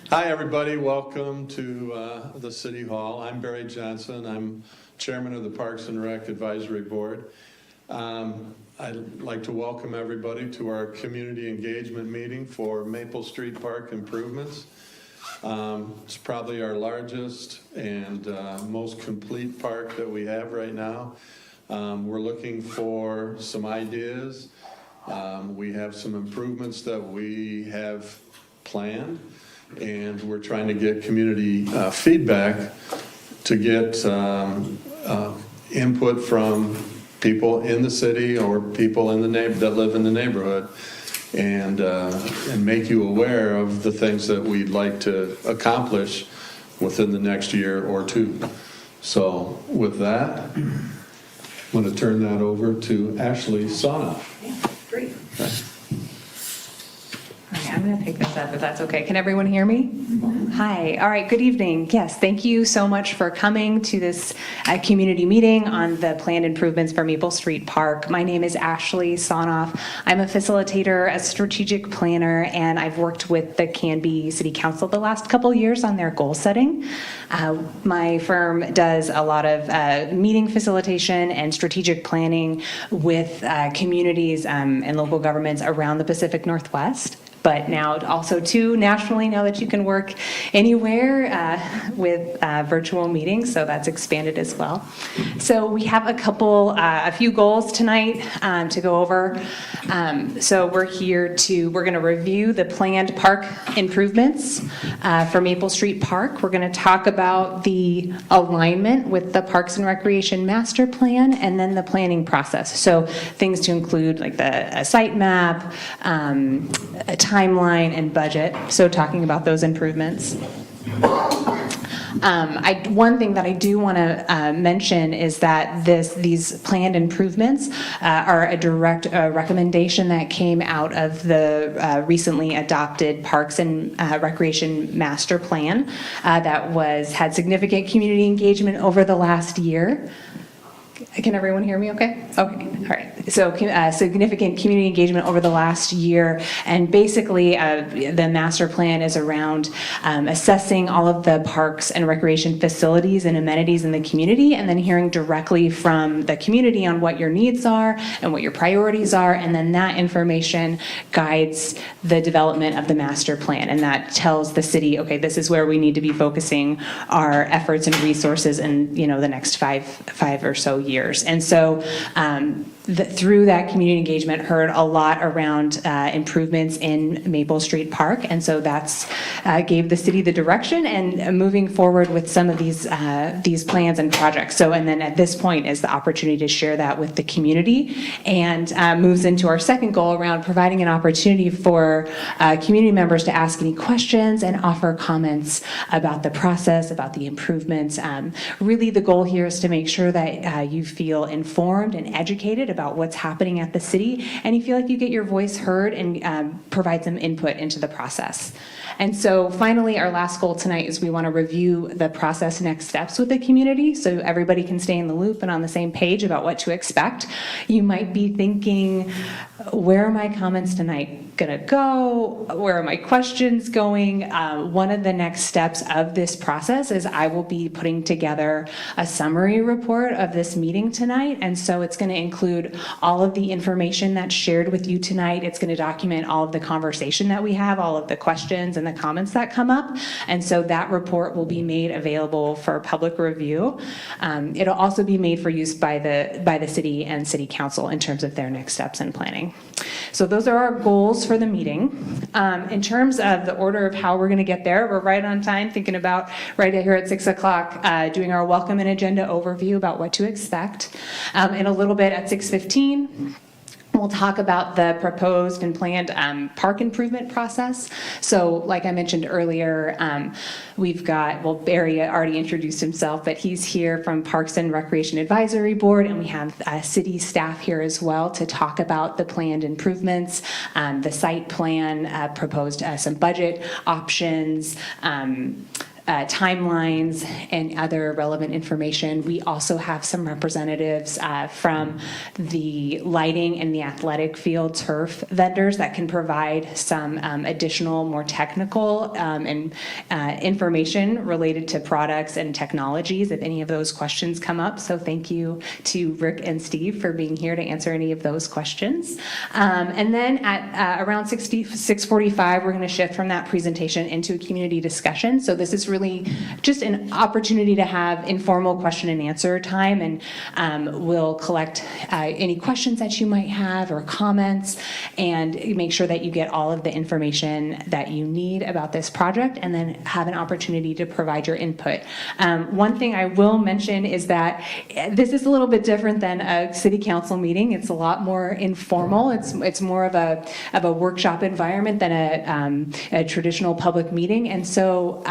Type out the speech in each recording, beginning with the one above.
Hi, everybody. Welcome to the City Hall. I'm Barry Johnson. I'm Chairman of the Parks and Rec Advisory Board. I'd like to welcome everybody to our community engagement meeting for Maple Street Park improvements. It's probably our largest and most complete park that we have right now. We're looking for some ideas. We have some improvements that we have planned, and we're trying to get community feedback to get input from people in the city or people in the that live in the neighborhood, and make you aware of the things that we'd like to accomplish within the next year or two. So with that, I'm going to turn that over to Ashley Saunoff. Great. Okay, I'm going to pick this up if that's okay. Can everyone hear me? Hi. All right. Good evening. Yes. Thank you so much for coming to this community meeting on the planned improvements for Maple Street Park. My name is Ashley Saunoff. I'm a facilitator, a strategic planner, and I've worked with the Canby City Council the last couple years on their goal setting. My firm does a lot of meeting facilitation and strategic planning with communities and local governments around the Pacific Northwest. But now also too nationally, now that you can work anywhere with virtual meetings, so that's expanded as well. So we have a few goals tonight to go over. So we're going to review the planned park improvements for Maple Street Park. We're going to talk about the alignment with the Parks and Recreation Master Plan, and then the planning process. So things to include like a site map, a timeline, and budget. So talking about those improvements. One thing that I do want to mention is that these planned improvements are a direct recommendation that came out of the recently adopted Parks and Recreation Master Plan that had significant community engagement over the last year. Can everyone hear me okay? Okay, all right. So significant community engagement over the last year, and basically the master plan is around assessing all of the parks and recreation facilities and amenities in the community, and then hearing directly from the community on what your needs are and what your priorities are, and then that information guides the development of the master plan, and that tells the city, okay, this is where we need to be focusing our efforts and resources in the next five or so years. And so through that community engagement, heard a lot around improvements in Maple Street Park, and so that's gave the city the direction and moving forward with some of these plans and projects. So, and then at this point is the opportunity to share that with the community, and moves into our second goal around providing an opportunity for community members to ask any questions and offer comments about the process, about the improvements. Really, the goal here is to make sure that you feel informed and educated about what's happening at the city, and you feel like you get your voice heard and provide some input into the process. And so finally, our last goal tonight is we want to review the process next steps with the community so everybody can stay in the loop and on the same page about what to expect. You might be thinking, where are my comments tonight going to go? Where are my questions going? One of the next steps of this process is I will be putting together a summary report of this meeting tonight, and so it's going to include all of the information that's shared with you tonight. It's going to document all of the conversation that we have, all of the questions and the comments that come up, and so that report will be made available for public review. It'll also be made for use by the city and city council in terms of their next steps in planning. So those are our goals for the meeting. In terms of the order of how we're going to get there, we're right on time, thinking about right here at 6 o'clock, doing our welcome and agenda overview about what to expect. In a little bit at 6:15, we'll talk about the proposed and planned park improvement process. So like I mentioned earlier, we've got, well, Barry already introduced himself, but he's here from Parks and Recreation Advisory Board, and we have city staff here as well to talk about the planned improvements, the site plan, proposed some budget options, timelines and other relevant information. We also have some representatives from the lighting and the athletic field turf vendors that can provide some additional, more technical and information related to products and technologies if any of those questions come up. So thank you to Rick and Steve for being here to answer any of those questions. And then at around 6:45, we're going to shift from that presentation into a community discussion. So this is really just an opportunity to have informal question and answer time, and we'll collect any questions that you might have or comments and make sure that you get all of the information that you need about this project, and then have an opportunity to provide your input. One thing I will mention is that this is a little bit different than a city council meeting. It's a lot more informal. It's more of a workshop environment than a traditional public meeting, and so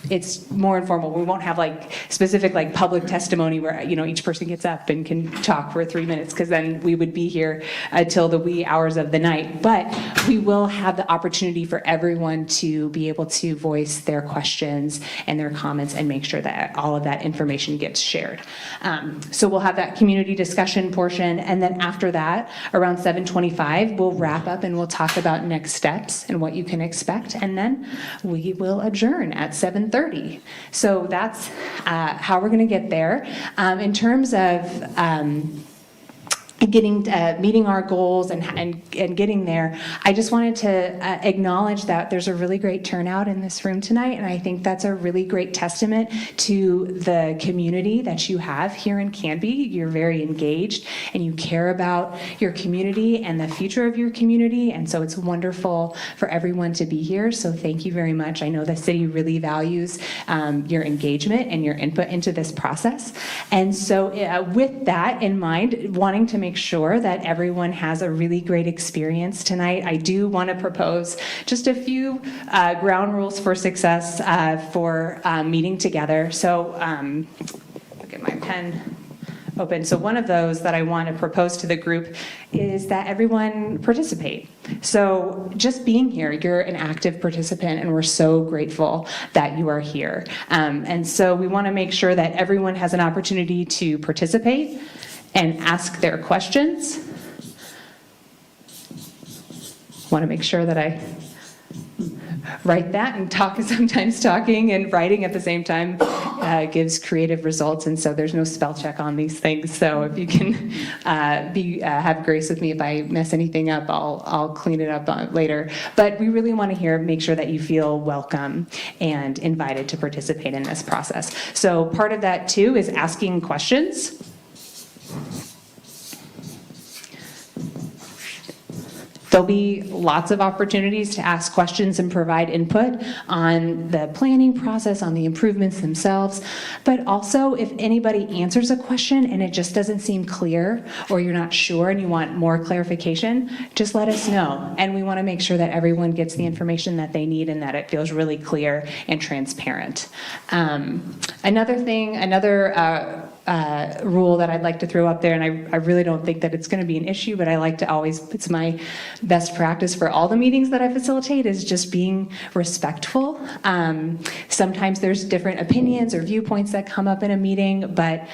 it's more informal. We won't have like specific like public testimony where each person gets up and can talk for 3 minutes, because then we would be here till the wee hours of the night. But we will have the opportunity for everyone to be able to voice their questions and their comments and make sure that all of that information gets shared. So we'll have that community discussion portion, and then after that, around 7:25, we'll wrap up and we'll talk about next steps and what you can expect, and then we will adjourn at 7:30. So that's how we're going to get there. In terms of meeting our goals and getting there, I just wanted to acknowledge that there's a really great turnout in this room tonight, and I think that's a really great testament to the community that you have here in Canby. You're very engaged and you care about your community and the future of your community, and so it's wonderful for everyone to be here. So thank you very much. I know the city really values your engagement and your input into this process, and so with that in mind, wanting to make sure that everyone has a really great experience tonight, I do want to propose just a few ground rules for success for meeting together. So I'll get my pen open. So one of those that I want to propose to the group is that everyone participate. So just being here, you're an active participant, and we're so grateful that you are here. And so we want to make sure that everyone has an opportunity to participate and ask their questions. Want to make sure that I write that, and sometimes talking and writing at the same time gives creative results, and so there's no spell check on these things. So if you can have grace with me if I mess anything up, I'll clean it up later. But we really want to make sure that you feel welcome and invited to participate in this process. So part of that too is asking questions. There'll be lots of opportunities to ask questions and provide input on the planning process, on the improvements themselves, but also if anybody answers a question and it just doesn't seem clear, or you're not sure and you want more clarification, just let us know. And we want to make sure that everyone gets the information that they need and that it feels really clear and transparent. Another rule that I'd like to throw up there, and I really don't think that it's going to be an issue, but I like to always, it's my best practice for all the meetings that I facilitate, is just being respectful. Sometimes there's different opinions or viewpoints that come up in a meeting, but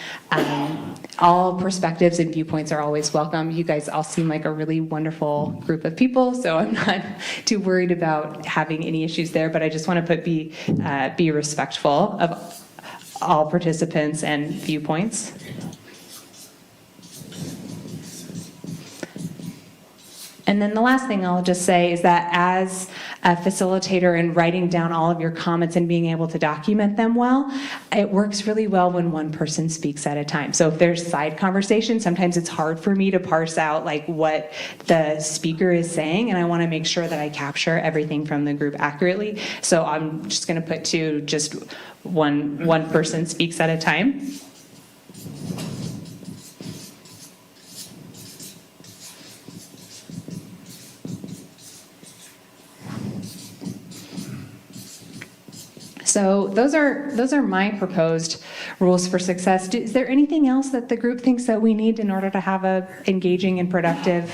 all perspectives and viewpoints are always welcome. You guys all seem like a really wonderful group of people, so I'm not too worried about having any issues there, but I just want to be respectful of all participants and viewpoints. And then the last thing I'll just say is that as a facilitator in writing down all of your comments and being able to document them well, it works really well when one person speaks at a time. So if there's side conversation, sometimes it's hard for me to parse out like what the speaker is saying, and I want to make sure that I capture everything from the group accurately. So I'm just going to put to just one person speaks at a time. So those are my proposed rules for success. Is there anything else that the group thinks that we need in order to have a engaging and productive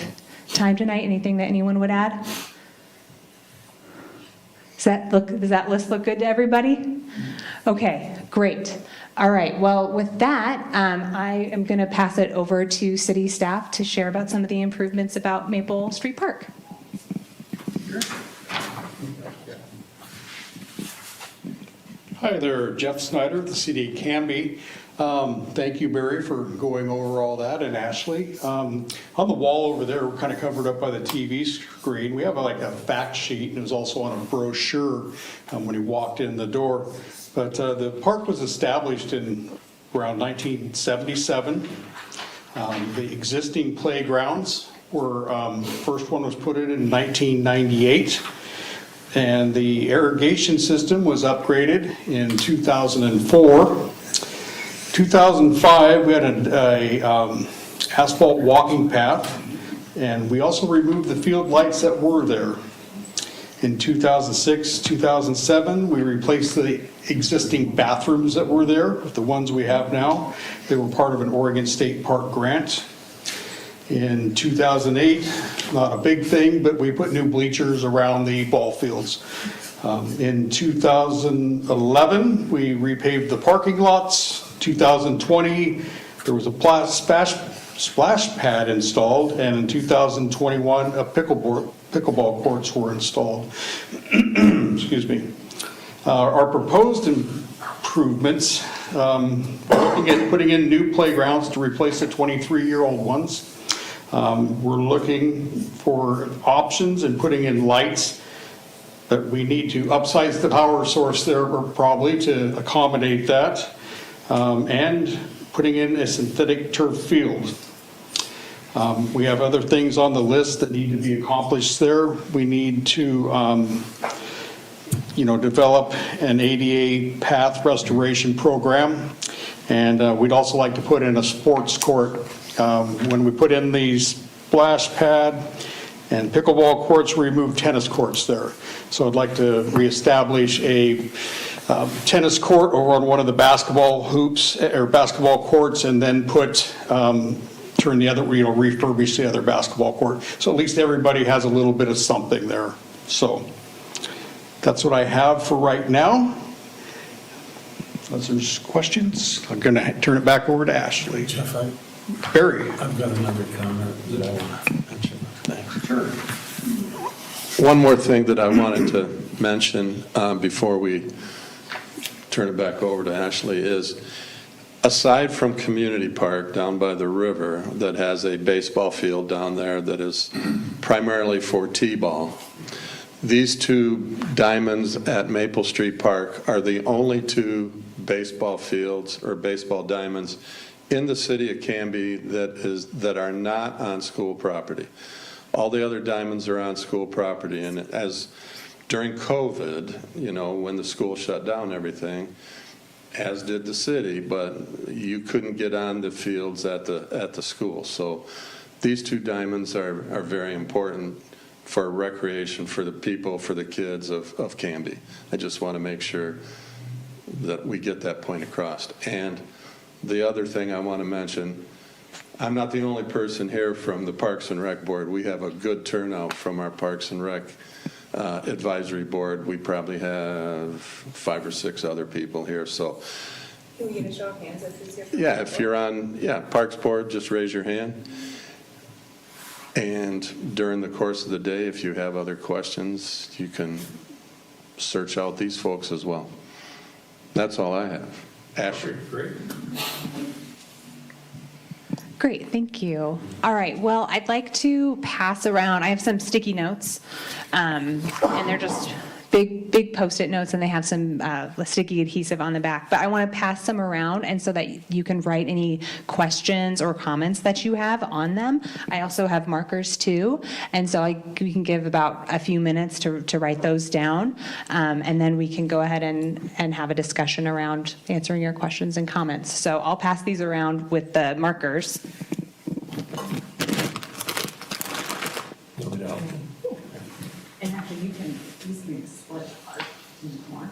time tonight? Anything that anyone would add? Does that list look good to everybody? Okay, great. All right, well, with that, I am going to pass it over to city staff to share about some of the improvements about Maple Street Park. Hi there, Jeff Snyder, the City of Canby. Thank you, Barry, for going over all that, and Ashley. On the wall over there, we're kind of covered up by the TV screen. We have like a fact sheet, and it was also on a brochure when you walked in the door. But the park was established in around 1977. The existing playgrounds were, first one was put in 1998. And the irrigation system was upgraded in 2004. 2005, we had a asphalt walking path, and we also removed the field lights that were there. In 2006, 2007, we replaced the existing bathrooms that were there with the ones we have now. They were part of an Oregon State Park grant. In 2008, not a big thing, but we put new bleachers around the ball fields. In 2011, we repaved the parking lots. 2020, there was a splash pad installed, and in 2021, pickleball courts were installed. Excuse me. Our proposed improvements, looking at putting in new playgrounds to replace the 23-year-old ones. We're looking for options and putting in lights, but we need to upsize the power source there probably to accommodate that, and putting in a synthetic turf field. We have other things on the list that need to be accomplished there. We need to develop an ADA path restoration program, and we'd also like to put in a sports court. When we put in the splash pad and pickleball courts, we removed tennis courts there. So I'd like to reestablish a tennis court over on one of the basketball hoops or basketball courts, and then turn the other, refurbish the other basketball court. So at least everybody has a little bit of something there. So that's what I have for right now. Unless there's questions, I'm going to turn it back over to Ashley. Jeff, Barry. I've got another comment that I want to mention. Thanks. Sure. One more thing that I wanted to mention before we turn it back over to Ashley is, aside from Community Park down by the river that has a baseball field down there that is primarily for T-ball, these two diamonds at Maple Street Park are the only two baseball fields or baseball diamonds in the city of Canby that are not on school property. All the other diamonds are on school property, and as during COVID, when the school shut down everything, as did the city, but you couldn't get on the fields at the school. So these two diamonds are very important for recreation for the people, for the kids of Canby. I just want to make sure that we get that point across. And the other thing I want to mention, I'm not the only person here from the Parks and Rec Board. We have a good turnout from our Parks and Rec Advisory Board. We probably have 5 or 6 other people here. So, can we get a show of hands if it's yeah, if you're on Parks Board, just raise your hand. And during the course of the day, if you have other questions, you can search out these folks as well. That's all I have. Ashley. Great. Great, thank you. All right, well, I'd like to pass around, I have some sticky notes, and they're just big Post-it notes, and they have some sticky adhesive on the back, but I want to pass some around, and so that you can write any questions or comments that you have on them. I also have markers too, and so we can give about a few minutes to write those down, and then we can go ahead and have a discussion around answering your questions and comments. So I'll pass these around with the markers. And actually, these can be split apart into more.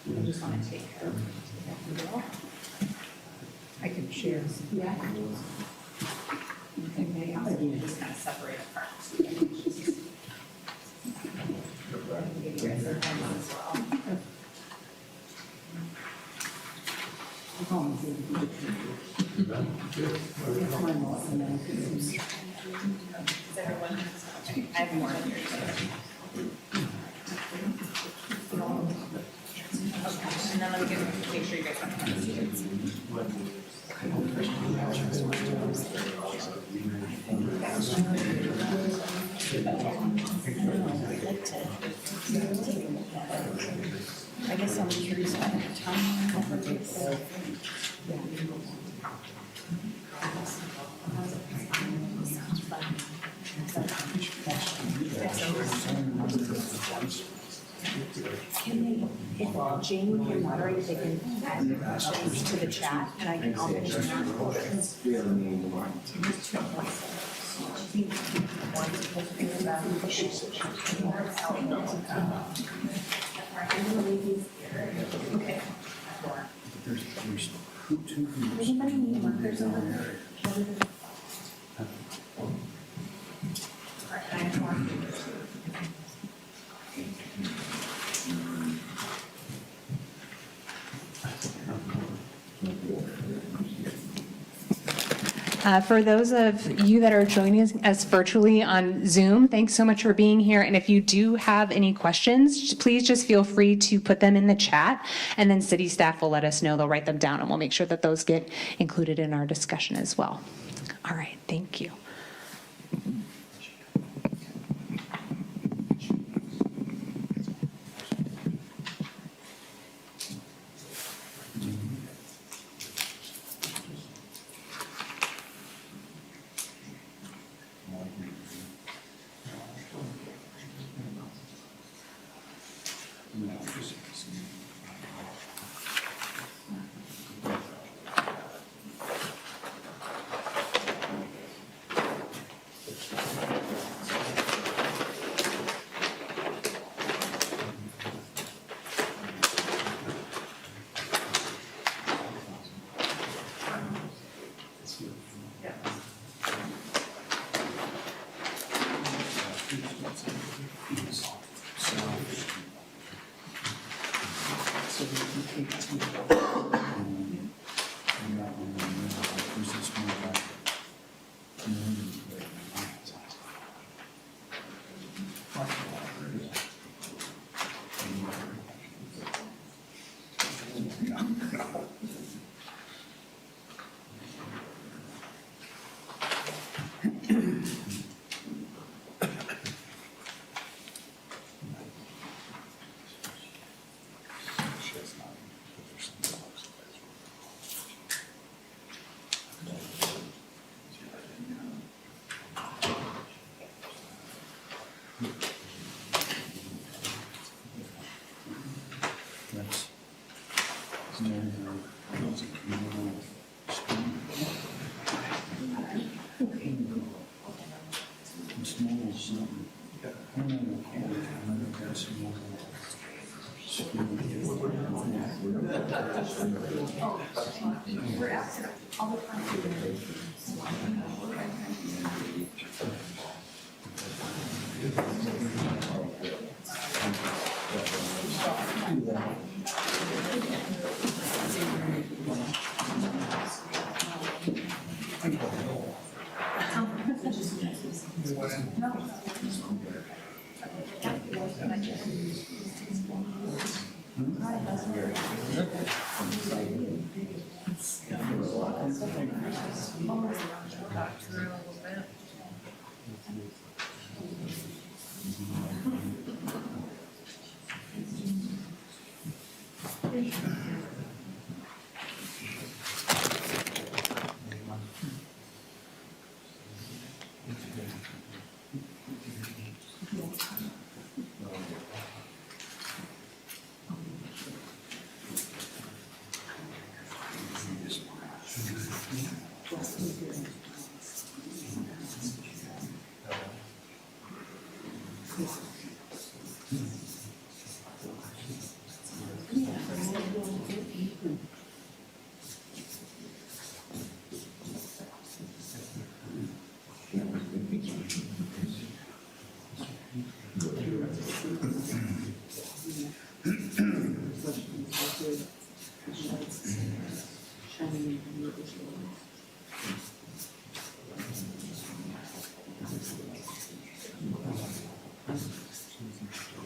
I just want to take care of it. I can share. Yeah. Okay, I'll just kind of separate apart. I have more here. Okay, and then let me make sure you guys have. I guess I'm curious about the timeline for this. Can they, if Jamie can moderate, they can add questions to the chat and I can, I'll mention Okay. Anybody need markers over there? For those of you that are joining us virtually on Zoom, thanks so much for being here. And if you do have any questions, please just feel free to put them in the chat, and then city staff will let us know. They'll write them down, and we'll make sure that those get included in our discussion as well. All right, thank you.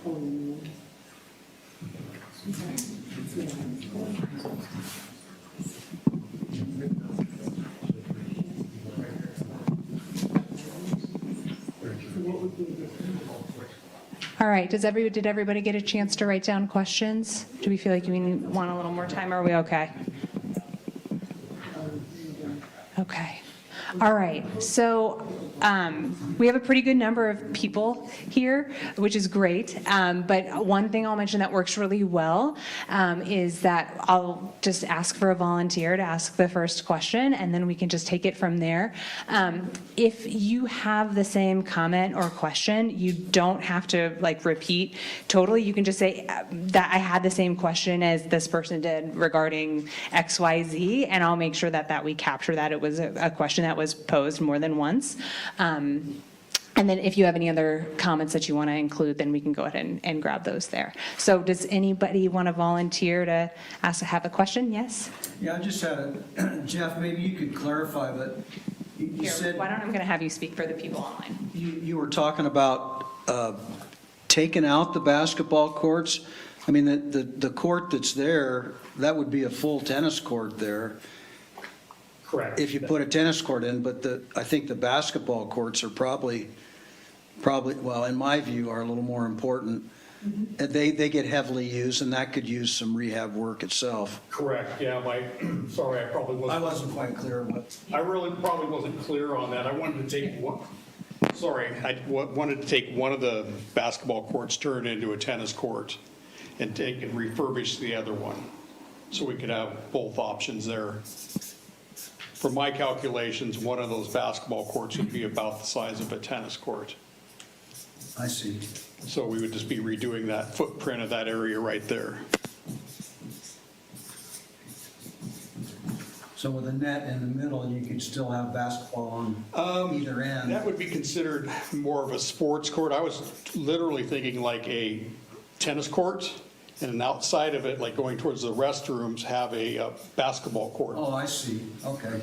All right, did everybody get a chance to write down questions? Do we feel like we want a little more time, or are we okay? Okay. All right, so we have a pretty good number of people here, which is great. But one thing I'll mention that works really well is that I'll just ask for a volunteer to ask the first question, and then we can just take it from there. If you have the same comment or question, you don't have to like repeat totally. You can just say that I had the same question as this person did regarding XYZ, and I'll make sure that we capture that it was a question that was posed more than once. And then if you have any other comments that you want to include, then we can go ahead and grab those there. So does anybody want to volunteer to have a question? Yes? Yeah, I just had Jeff, maybe you could clarify, but you Here, said, why don't I'm going to have you speak for the people online. you were talking about taking out the basketball courts. I mean, the court that's there, that would be a full tennis court there. Correct. If you put a tennis court in, but I think the basketball courts are probably, well, in my view, are a little more important. They get heavily used, and that could use some rehab work itself. Correct, yeah, sorry, I probably wasn't. I wasn't quite clear what. I really probably wasn't clear on that. I wanted to take one, wanted to take one of the basketball courts, turn it into a tennis court, and take and refurbish the other one, so we could have both options there. From my calculations, one of those basketball courts would be about the size of a tennis court. I see. So we would just be redoing that footprint of that area right there. So with a net in the middle, you could still have basketball on either end. That would be considered more of a sports court. I was literally thinking like a tennis court, and then outside of it, like going towards the restrooms, have a basketball court. Oh, I see, okay.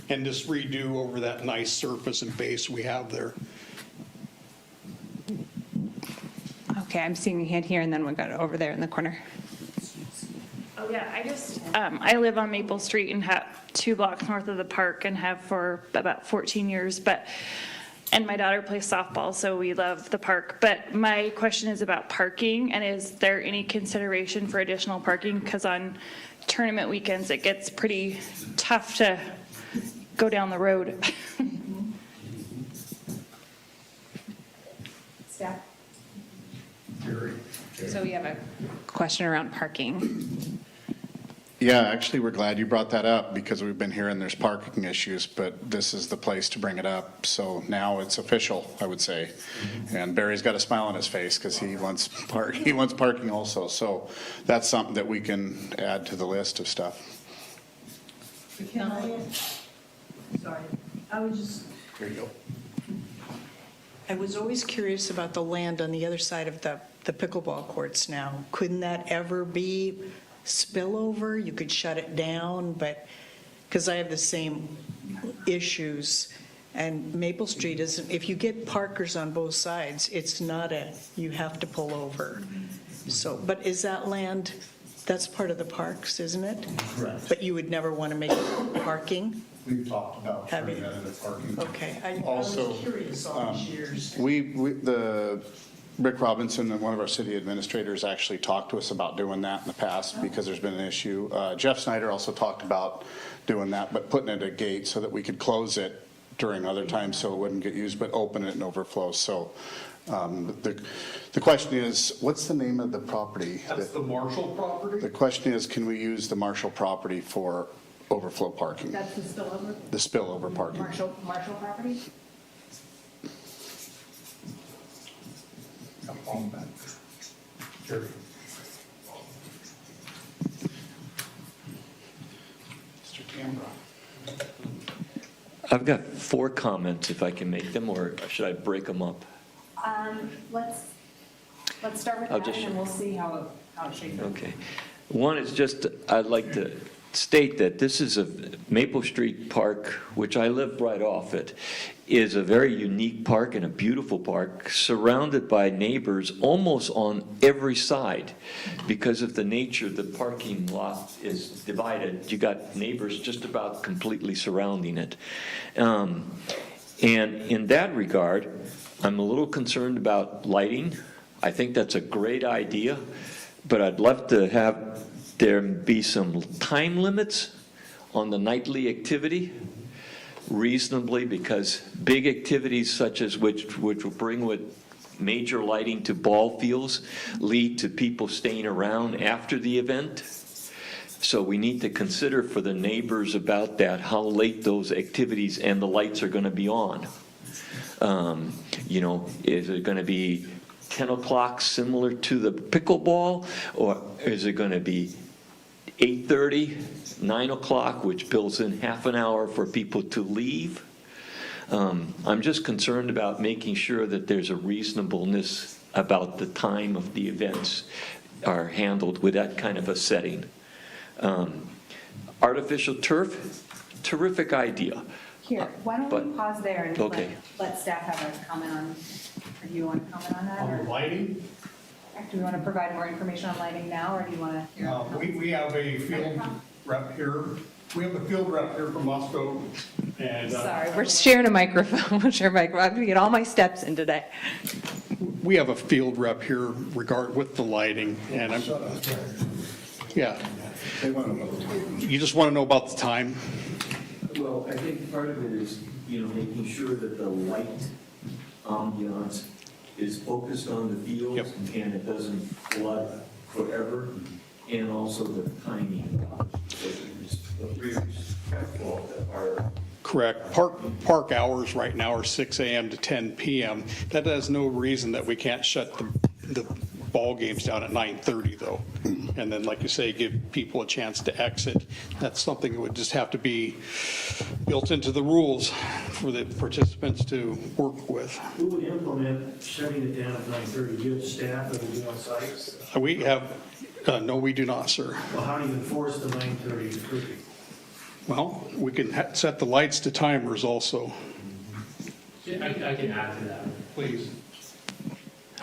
And just redo over that nice surface and base we have there. Okay, I'm seeing a hand here, and then we'll go over there in the corner. Oh, yeah, I live on Maple Street and have 2 blocks north of the park and have for about 14 years, and my daughter plays softball, so we love the park. But my question is about parking, and is there any consideration for additional parking? Because on tournament weekends, it gets pretty tough to go down the road. Staff? So we have a question around parking. Yeah, actually, we're glad you brought that up because we've been hearing there's parking issues, but this is the place to bring it up. So now it's official, I would say. And Barry's got a smile on his face because he wants parking also. So that's something that we can add to the list of stuff. Can I, sorry, Here you go. I was always curious about the land on the other side of the pickleball courts now. Couldn't that ever be spillover? You could shut it down, but, because I have the same issues. And Maple Street isn't, if you get parkers on both sides, it's not you have to pull over. So, but is that land, that's part of the parks, isn't it? Correct. But you would never want to make it parking? We've talked about Have turning you? that into parking. Okay, I Also, was curious all these years. Rick Robinson, one of our city administrators, actually talked to us about doing that in the past because there's been an issue. Jeff Snyder also talked about doing that, but putting it at a gate so that we could close it during other times so it wouldn't get used, but open it and overflow. So the question is, what's the name of the property? That's the Marshall property? The question is, can we use the Marshall property for overflow parking? That's the spillover? The spillover parking. Marshall property? Sure. Mr. Canberra. I've got 4 comments, if I can make them, or should I break them up? Let's start with I'll that, just- and then we'll see how it shakes out. Okay. One is just, I'd like to state that this is a Maple Street Park, which I live right off it, is a very unique park and a beautiful park, surrounded by neighbors almost on every side. Because of the nature, the parking lot is divided. You got neighbors just about completely surrounding it. And in that regard, I'm a little concerned about lighting. I think that's a great idea, but I'd love to have there be some time limits on the nightly activity, reasonably, because big activities such as which will bring with major lighting to ball fields lead to people staying around after the event. So we need to consider for the neighbors about that, how late those activities and the lights are going to be on. Is it going to be 10 o'clock similar to the pickleball, or is it going to be 8:30, 9 o'clock, which builds in half an hour for people to leave? I'm just concerned about making sure that there's a reasonableness about the time of the events are handled with that kind of a setting. Artificial turf, terrific idea. Here, why don't But- we pause there and Okay. let staff have a comment on, or do you want to comment on that? On the Or lighting, do we want to provide more information on lighting now, or do you want to hear? we have a field rep here. We have a field rep here from Moscow, and Sorry, we're sharing a microphone. We're sharing a microphone. I'm going to get all my steps in today. we have a field rep here with the lighting, and I'm, yeah. You just want to know about the time? Well, I think part of it is, making sure that the light ambiance is focused on the fields. Yep. And it doesn't flood forever, and also the timing. So the rears are. Correct. Park hours right now are 6 a.m. to 10 p.m. That has no reason that we can't shut the ball games down at 9:30 though. And then, like you say, give people a chance to exit. That's something that would just have to be built into the rules for the participants to work with. Who would implement shutting it down at 9:30? Do you have staff that will be on site? We have, no, we do not, sir. Well, how do you enforce the 9:30 curfew? Well, we can set the lights to timers also. I can add to that. Please.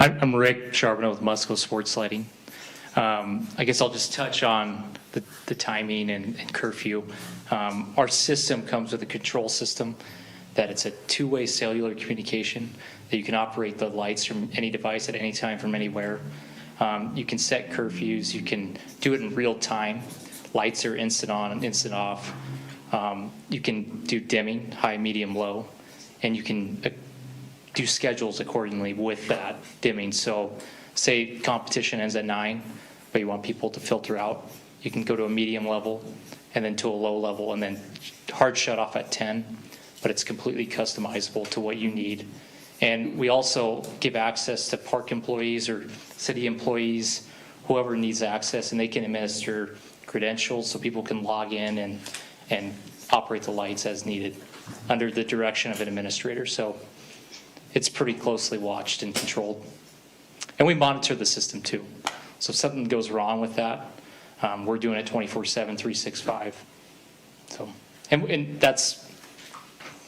I'm Rick Charbonneau with Musco Sports Lighting. I guess I'll just touch on the timing and curfew. Our system comes with a control system that it's a two-way cellular communication that you can operate the lights from any device at any time from anywhere. You can set curfews. You can do it in real time. Lights are instant on and instant off. You can do dimming, high, medium, low, and you can do schedules accordingly with that dimming. So say competition ends at 9, but you want people to filter out, you can go to a medium level and then to a low level and then hard shut off at 10, but it's completely customizable to what you need. And we also give access to park employees or city employees, whoever needs access, and they can administer credentials so people can log in and operate the lights as needed under the direction of an administrator. So it's pretty closely watched and controlled. And we monitor the system too. So if something goes wrong with that, we're doing it 24/7, 365. So, and that's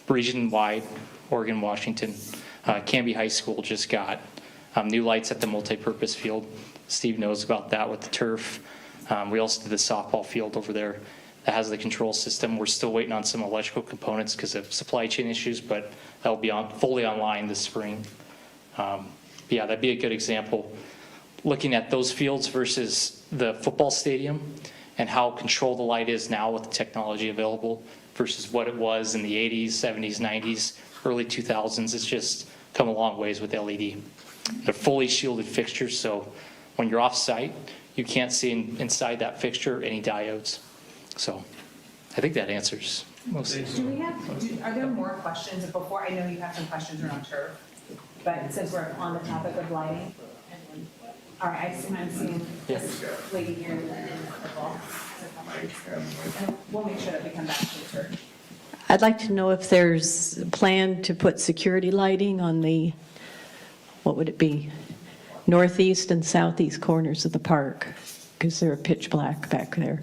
region-wide, Oregon, Washington. Canby High School just got new lights at the multipurpose field. Steve knows about that with the turf. We also did the softball field over there that has the control system. We're still waiting on some electrical components because of supply chain issues, but that'll be fully online this spring. Yeah, that'd be a good example. Looking at those fields versus the football stadium and how controlled the light is now with the technology available versus what it was in the 80s, 70s, 90s, early 2000s. It's just come a long ways with LED. They're fully shielded fixtures, so when you're off site, you can't see inside that fixture any diodes. So I think that answers most things. Are there more questions before? I know you have some questions around turf, but since we're on the topic of lighting. All right, I'm seeing this lady here in the football. And we'll make sure that we come back to the turf. I'd like to know if there's a plan to put security lighting on the, what would it be, northeast and southeast corners of the park, because they're pitch black back there.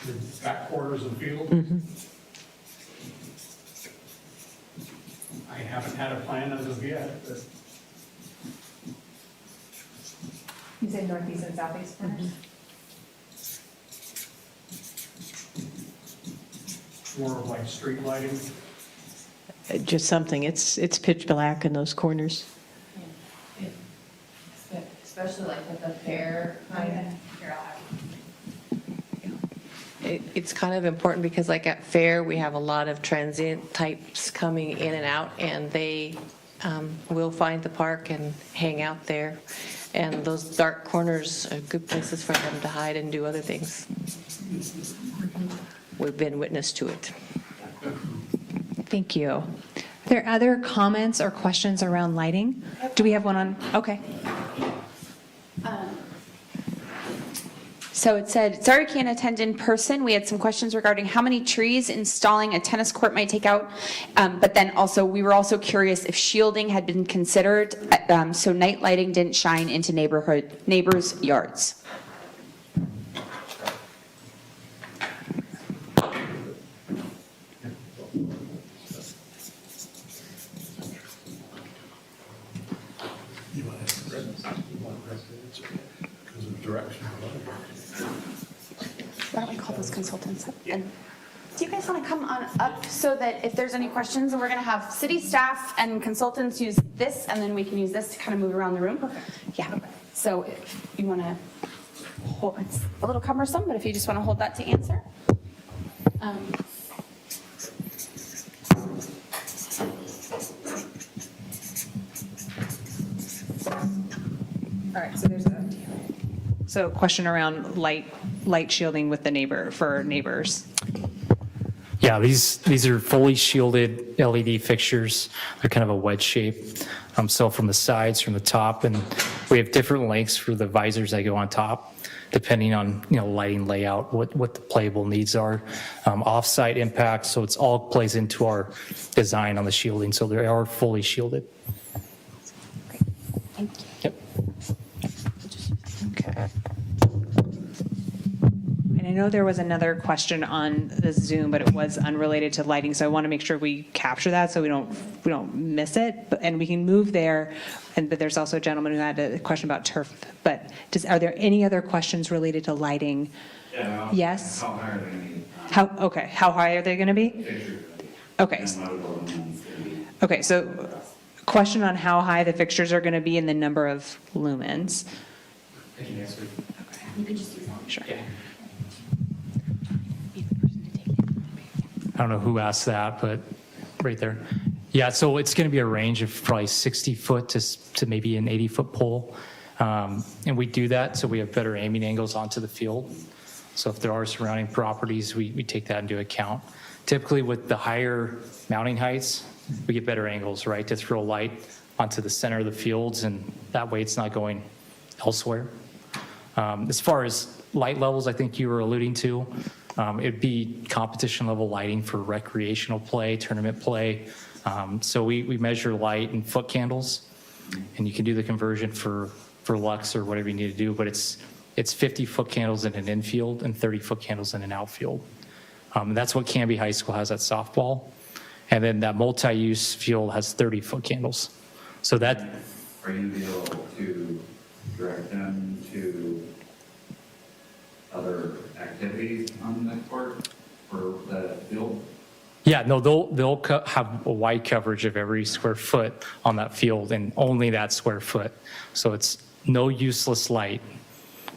the back quarters of the field. I haven't had a plan as of yet, but You said northeast and southeast corners? more of like street lighting. Just something, it's pitch black in those corners. Especially like with the fair. It's kind of important because like at fair, we have a lot of transient types coming in and out, and they will find the park and hang out there. And those dark corners are good places for them to hide and do other things. We've been witness to it. Thank you. Are there other comments or questions around lighting? Do we have one on? Okay. So it said, sorry can't attend in person. We had some questions regarding how many trees installing a tennis court might take out. But then also, we were also curious if shielding had been considered, so night lighting didn't shine into neighbors' yards. You want residential because of direction. Why don't we call those consultants up? And do you guys want to come on up so that if there's any questions, we're going to have city staff and consultants use this, and then we can use this to kind of move around the room? Yeah. So if you want to hold, it's a little cumbersome, but if you just want to hold that to answer. All right, so a question around light shielding with the for neighbors. Yeah, these are fully shielded LED fixtures. They're kind of a wedge shape. So from the sides, from the top, and we have different lengths for the visors that go on top, depending on lighting layout, what the playable needs are. Off-site impact, so it's all plays into our design on the shielding. So they are fully shielded. Great, thank you. Yep. Okay. And I know there was another question on the Zoom, but it was unrelated to lighting, so I want to make sure we capture that so we don't miss it. And we can move there. But there's also a gentleman who had a question about turf. But are there any other questions related to lighting? Yeah. Yes. How high are they going to be? How high are they going to be? Okay. Okay. So, question on how high the fixtures are going to be and the number of lumens. I can answer. Okay. You can just use that. Sure. Yeah. I don't know who asked that, but right there. Yeah, so it's going to be a range of probably 60 foot to maybe an 80-foot pole. And we do that so we have better aiming angles onto the field. So if there are surrounding properties, we take that into account. Typically with the higher mounting heights, we get better angles, right, to throw light onto the center of the fields, and that way it's not going elsewhere. As far as light levels, I think you were alluding to, it'd be competition level lighting for recreational play, tournament play. So we measure light in foot candles, and you can do the conversion for lux or whatever you need to do, but it's 50 foot candles in an infield and 30 foot candles in an outfield. That's what Canby High School has at softball. And then that multi-use field has 30 foot candles. So that. Are you able to direct them to other activities on the court for the field? Yeah, no, they'll have a wide coverage of every square foot on that field and only that square foot. So it's no useless light.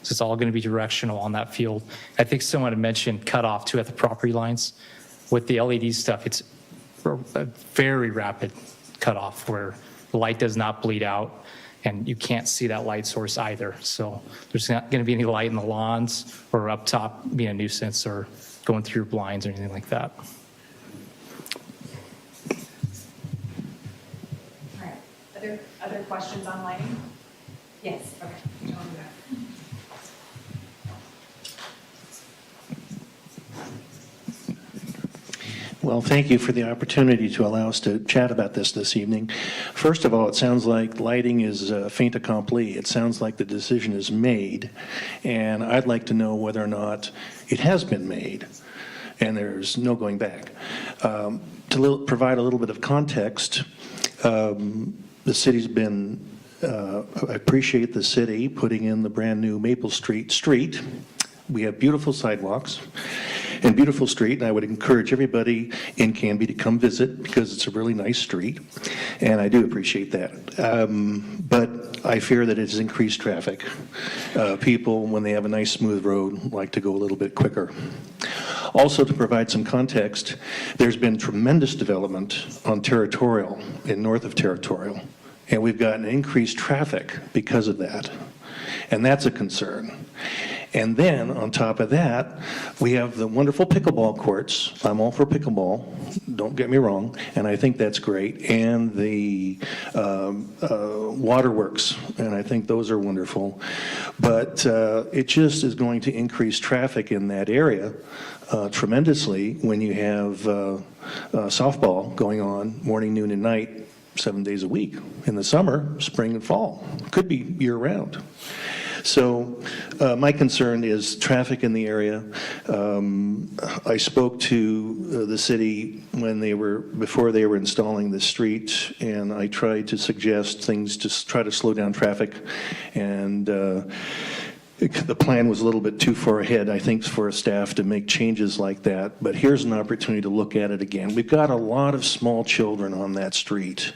So it's all going to be directional on that field. I think someone had mentioned cutoff too at the property lines. With the LED stuff, it's a very rapid cutoff where the light does not bleed out and you can't see that light source either. So there's not going to be any light in the lawns or up top being a nuisance or going through your blinds or anything like that. All right. Other questions on lighting? Yes. Okay. Well, thank you for the opportunity to allow us to chat about this evening. First of all, it sounds like lighting is fait accompli. It sounds like the decision is made, and I'd like to know whether or not it has been made, and there's no going back. Provide a little bit of context, the city's been, I appreciate the city putting in the brand-new Maple Street. We have beautiful sidewalks and beautiful street, and I would encourage everybody in Canby to come visit because it's a really nice street, and I do appreciate that. But I fear that it has increased traffic. People, when they have a nice smooth road, like to go a little bit quicker. Also, to provide some context, there's been tremendous development on Territorial, in north of Territorial, and we've gotten increased traffic because of that, and that's a concern. And then, on top of that, we have the wonderful pickleball courts. I'm all for pickleball, don't get me wrong, and I think that's great. And the waterworks, and I think those are wonderful. But it just is going to increase traffic in that area tremendously when you have softball going on morning, noon, and night, 7 days a week. In the summer, spring and fall, could be year-round. So my concern is traffic in the area. I spoke to the city before they were installing the street, and I tried to suggest things to try to slow down traffic. And the plan was a little bit too far ahead, I think, for staff to make changes like that. But here's an opportunity to look at it again. We've got a lot of small children on that street.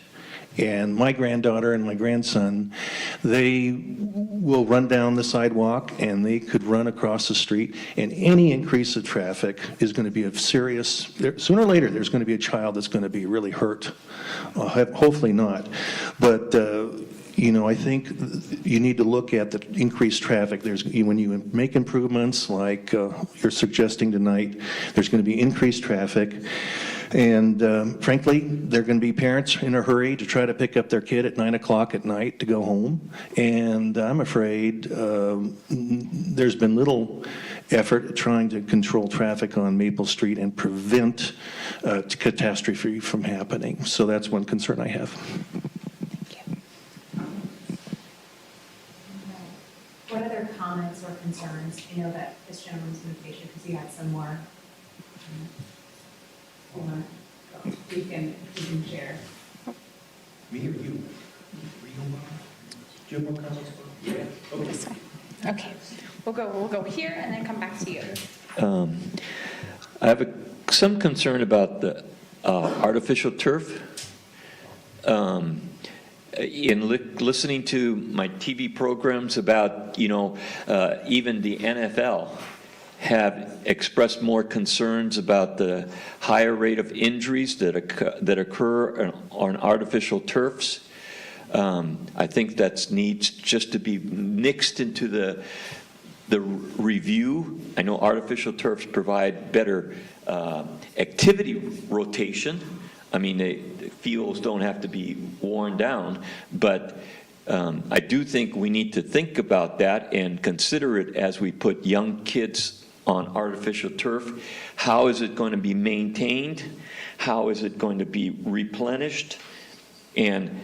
And my granddaughter and my grandson, they will run down the sidewalk and they could run across the street, and any increase of traffic is going to be sooner or later there's going to be a child that's going to be really hurt. Hopefully not. But I think you need to look at the increased traffic. When you make improvements like you're suggesting tonight, there's going to be increased traffic. And frankly, there are going to be parents in a hurry to try to pick up their kid at 9 o'clock at night to go home. And I'm afraid there's been little effort at trying to control traffic on Maple Street and prevent catastrophe from happening. So that's one concern I have. What other comments or concerns? I know that this gentleman's been patient because he had some more. We can share. Me or you? Do you have more comments? Yeah. Okay. Okay, we'll go here and then come back to you. I have some concern about the artificial turf. In listening to my TV programs about, even the NFL have expressed more concerns about the higher rate of injuries that occur on artificial turfs. I think that needs just to be nixed into the review. I know artificial turfs provide better activity rotation. I mean, the fields don't have to be worn down, but I do think we need to think about that and consider it as we put young kids on artificial turf. How is it going to be maintained? How is it going to be replenished? And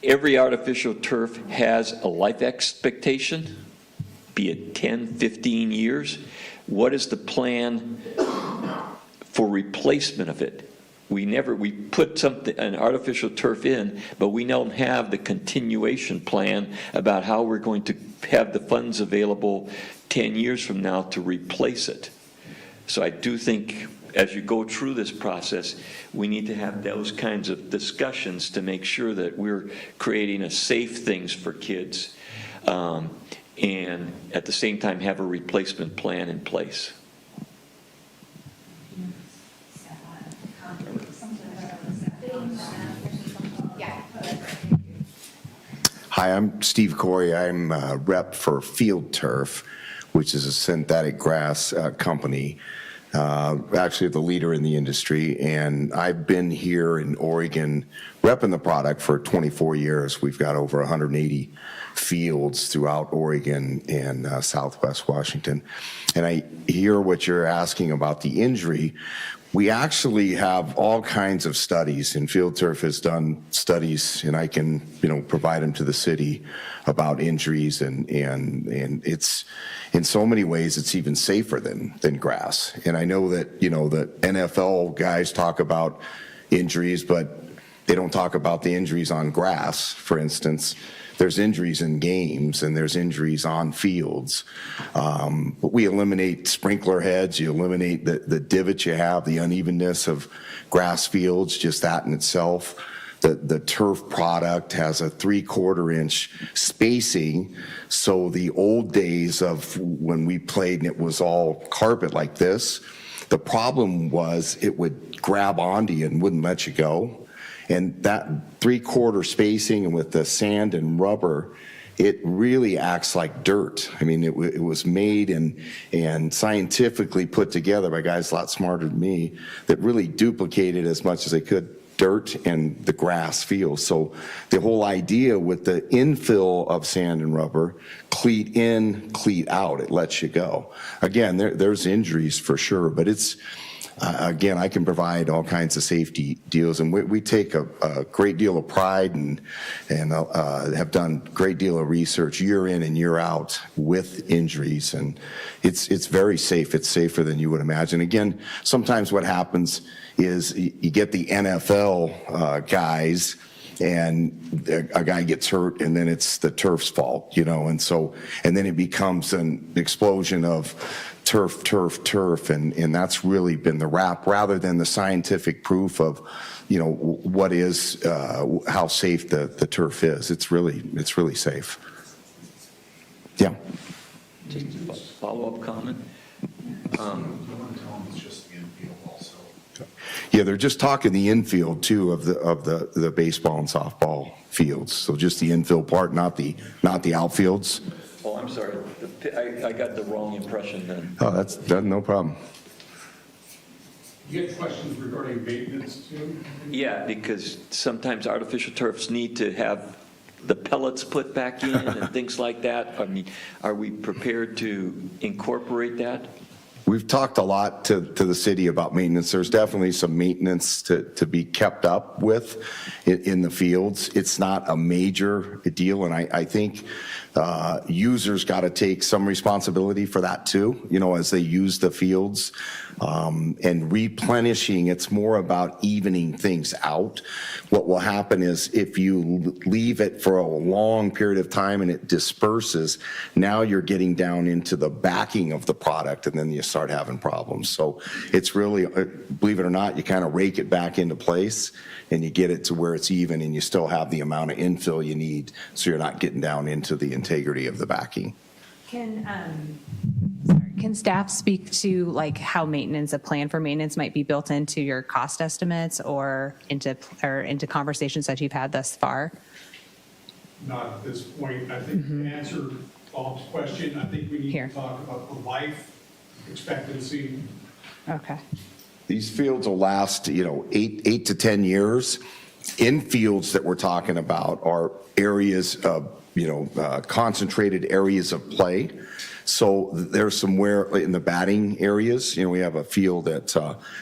every artificial turf has a life expectation, be it 10, 15 years. What is the plan for replacement of it? We put an artificial turf in, but we don't have the continuation plan about how we're going to have the funds available 10 years from now to replace it. So I do think as you go through this process, we need to have those kinds of discussions to make sure that we're creating a safe things for kids, and at the same time have a replacement plan in place. Hi, I'm Steve Corey. I'm a rep for Field Turf, which is a synthetic grass company, actually the leader in the industry. And I've been here in Oregon repping the product for 24 years. We've got over 180 fields throughout Oregon and Southwest Washington. And I hear what you're asking about the injury. we actually have all kinds of studies, and Field Turf has done studies, and I can, provide them to the city about injuries, and it's, in so many ways, it's even safer than grass. And I know that, the NFL guys talk about injuries, but they don't talk about the injuries on grass, for instance. There's injuries in games, and there's injuries on fields. But we eliminate sprinkler heads, you eliminate the divots you have, the unevenness of grass fields, just that in itself. The turf product has a 3/4 inch spacing, so the old days of when we played and it was all carpet like this, the problem was it would grab onto you and wouldn't let you go. And that 3/4 spacing, and with the sand and rubber, it really acts like dirt. I mean, it was made and scientifically put together by guys a lot smarter than me that really duplicated as much as they could dirt and the grass field. So the whole idea with the infill of sand and rubber, cleat in, cleat out, it lets you go. Again, there's injuries for sure, but it's, again, I can provide all kinds of safety deals, and we take a great deal of pride and have done a great deal of research year in and year out with injuries, and it's very safe. It's safer than you would imagine. Again, sometimes what happens is you get the NFL guys, and a guy gets hurt, and then it's the turf's fault, and then it becomes an explosion of turf, and that's really been the rap, rather than the scientific proof of, what is, how safe the turf is. It's really safe. Yeah. Just a follow-up comment. Yeah, they're just talking the infield too of the baseball and softball fields. So just the infield part, not the outfields. Oh, I'm sorry. I got the wrong impression then. Oh, that's no problem. You get questions regarding maintenance too? Yeah, because sometimes artificial turfs need to have the pellets put back in and things like that. I mean, are we prepared to incorporate that? We've talked a lot to the city about maintenance. There's definitely some maintenance to be kept up with in the fields. It's not a major deal, and I think users got to take some responsibility for that too, as they use the fields. And replenishing, it's more about evening things out. What will happen is if you leave it for a long period of time and it disperses, now you're getting down into the backing of the product, and then you start having problems. So it's really, believe it or not, you kind of rake it back into place and you get it to where it's even, and you still have the amount of infill you need, so you're not getting down into the integrity of the backing. Can staff speak to like how a plan for maintenance might be built into your cost estimates or into conversations that you've had thus far? Not at this point. I think to answer Bob's question, I think we need Here. to talk about the life expectancy. Okay. These fields will last, 8 to 10 years. Infields that we're talking about are areas of, concentrated areas of play. So there's somewhere in the batting areas, we have a field at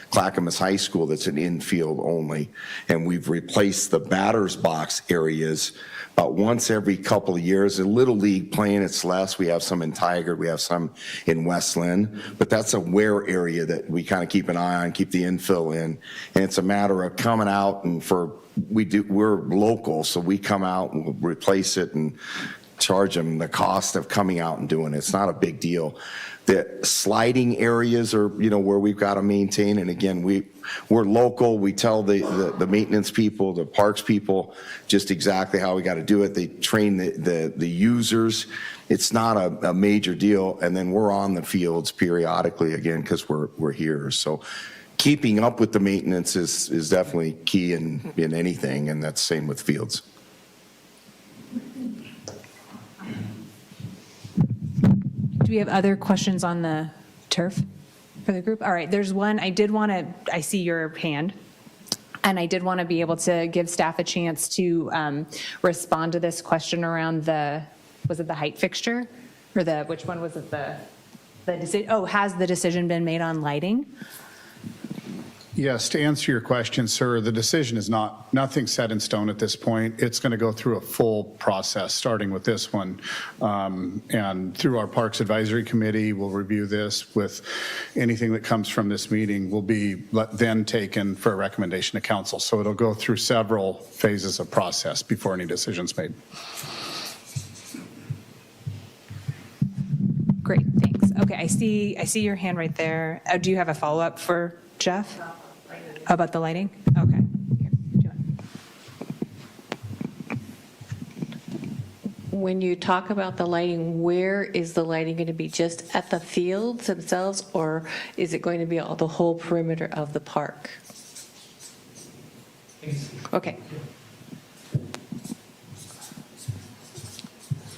Clackamas High School that's an infield only, and we've replaced the batter's box areas about once every couple of years. In Little League playing, it's less. We have some in Tigard, we have some in Westland, but that's a wear area that we kind of keep an eye on, keep the infill in, and it's a matter of coming out, and we're local, so we come out and we'll replace it and charge them the cost of coming out and doing it. It's not a big deal. The sliding areas are, where we've got to maintain. And again, we're local. We tell the maintenance people, the parks people, just exactly how we got to do it. They train the users. It's not a major deal. And then we're on the fields periodically again, because we're here. So keeping up with the maintenance is definitely key in anything. And that's the same with fields. Do we have other questions on the turf for the group? All right, there's one. I see your hand, and I did want to be able to give staff a chance to respond to this question around was it the height fixture? Or which one was it, the decision? Oh, has the decision been made on lighting? Yes, to answer your question, sir, the decision is nothing set in stone at this point. It's going to go through a full process, starting with this one. And through our Parks Advisory Committee, we'll review this with anything that comes from this meeting will be then taken for a recommendation to council. So it'll go through several phases of process before any decision's made. Great, thanks. Okay, I see your hand right there. Do you have a follow-up for Jeff? About the lighting? Okay. Here, do it. When you talk about the lighting, where is the lighting going to be? Just at the fields themselves, or is it going to be all the whole perimeter of the park? Okay.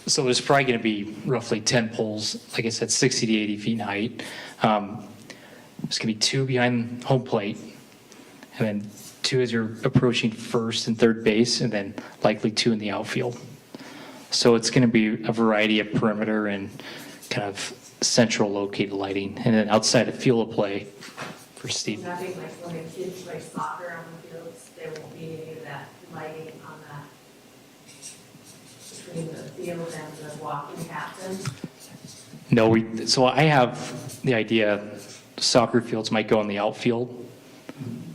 So there's probably going to be roughly 10 poles, like I said, 60 to 80 feet in height. There's going to be 2 behind home plate, and then 2 as you're approaching first and third base, and then likely 2 in the outfield. So it's going to be a variety of perimeter and kind of central located lighting, and then outside of field of play for Steve. Nothing like when the kids play soccer on the fields, there won't be any of that lighting on that between the field and the walking paths. No, so I have the idea soccer fields might go in the outfield.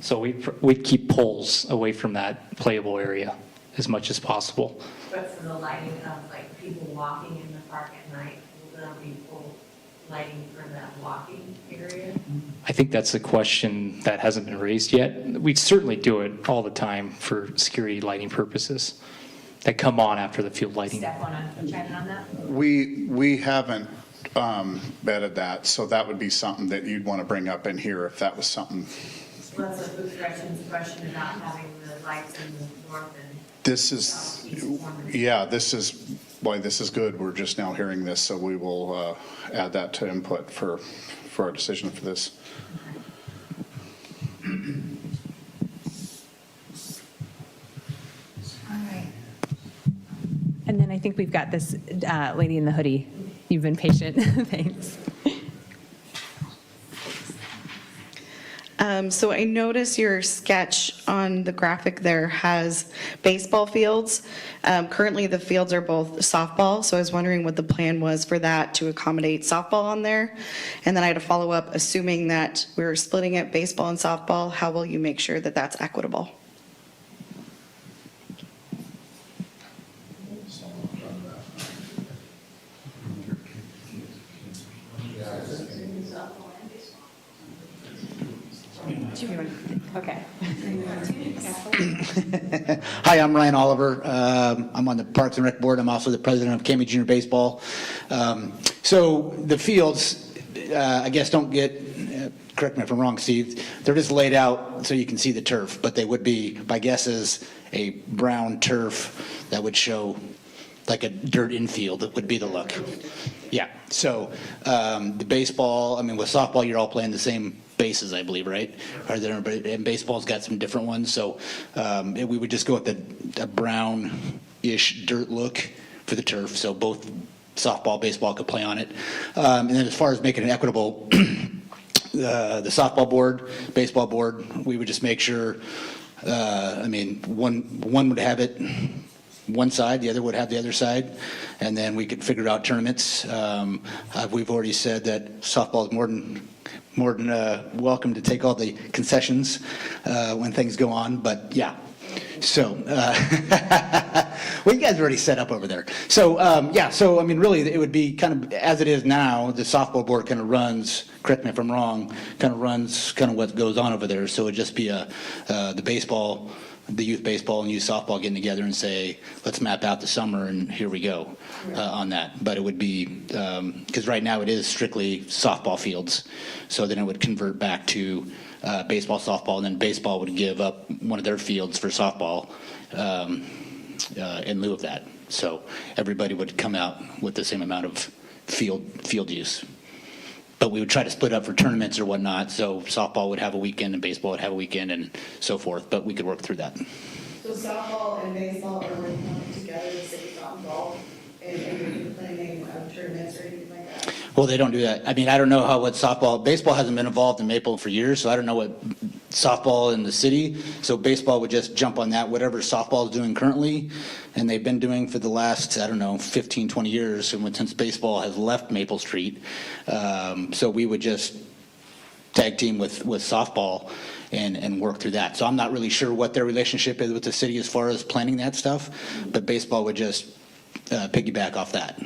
So we'd keep poles away from that playable area as much as possible. But for the lighting of like people walking in the park at night, will there be full lighting for that walking area? I think that's a question that hasn't been raised yet. We certainly do it all the time for security lighting purposes that come on after the field lighting. Steph, want to chime in on that? We haven't vetted that, so that would be something that you'd want to bring up in here if that was something. Well, that's a good question about having the lights in the north and This is, yeah, this is good. We're just now hearing this, so we will add that to input for our decision for this. All right. And then I think we've got this lady in the hoodie. You've been patient. Thanks. So I noticed your sketch on the graphic there has baseball fields. Currently, the fields are both softball, so I was wondering what the plan was for that to accommodate softball on there. And then I had a follow-up, assuming that we were splitting it baseball and softball, how will you make sure that that's equitable? Okay. Hi, I'm Ryan Oliver. I'm on the Parks and Rec Board. I'm also the president of Canby Junior Baseball. So the fields, I guess, don't get, correct me if I'm wrong, Steve, they're just laid out so you can see the turf, but they would be, my guess is, a brown turf that would show like a dirt infield. That would be the look. Yeah, so the baseball, I mean, with softball, you're all playing the same bases, I believe, right? And baseball's got some different ones, so we would just go with a brownish dirt look for the turf, so both softball, baseball could play on it. And then as far as making it equitable, the softball board, baseball board, we would just make sure, I mean, one would have it one side, the other would have the other side, and then we could figure out tournaments. We've already said that softball is more than welcome to take all the concessions when things go on, but yeah. So, well, you guys are already set up over there. So, yeah, so I mean, really, it would be kind of as it is now. The softball board kind of runs, correct me if I'm wrong, kind of runs kind of what goes on over there. So it'd just be the baseball, the youth baseball and youth softball getting together and say, let's map out the summer and here we go on that. But it would be, because right now it is strictly softball fields. So then it would convert back to baseball, softball, and then baseball would give up one of their fields for softball in lieu of that. So everybody would come out with the same amount of field use. But we would try to split up for tournaments or whatnot, so softball would have a weekend and baseball would have a weekend and so forth, but we could work through that. So softball and baseball are working together, the city's not involved in planning tournaments or anything like that? Well, they don't do that. I mean, I don't know what baseball hasn't been involved in Maple for years, so I don't know what softball in the city, so baseball would just jump on that, whatever softball is doing currently, and they've been doing for the last, I don't know, 15, 20 years, and since baseball has left Maple Street. So we would just tag team with softball and work through that. So I'm not really sure what their relationship is with the city as far as planning that stuff, but baseball would just piggyback off that.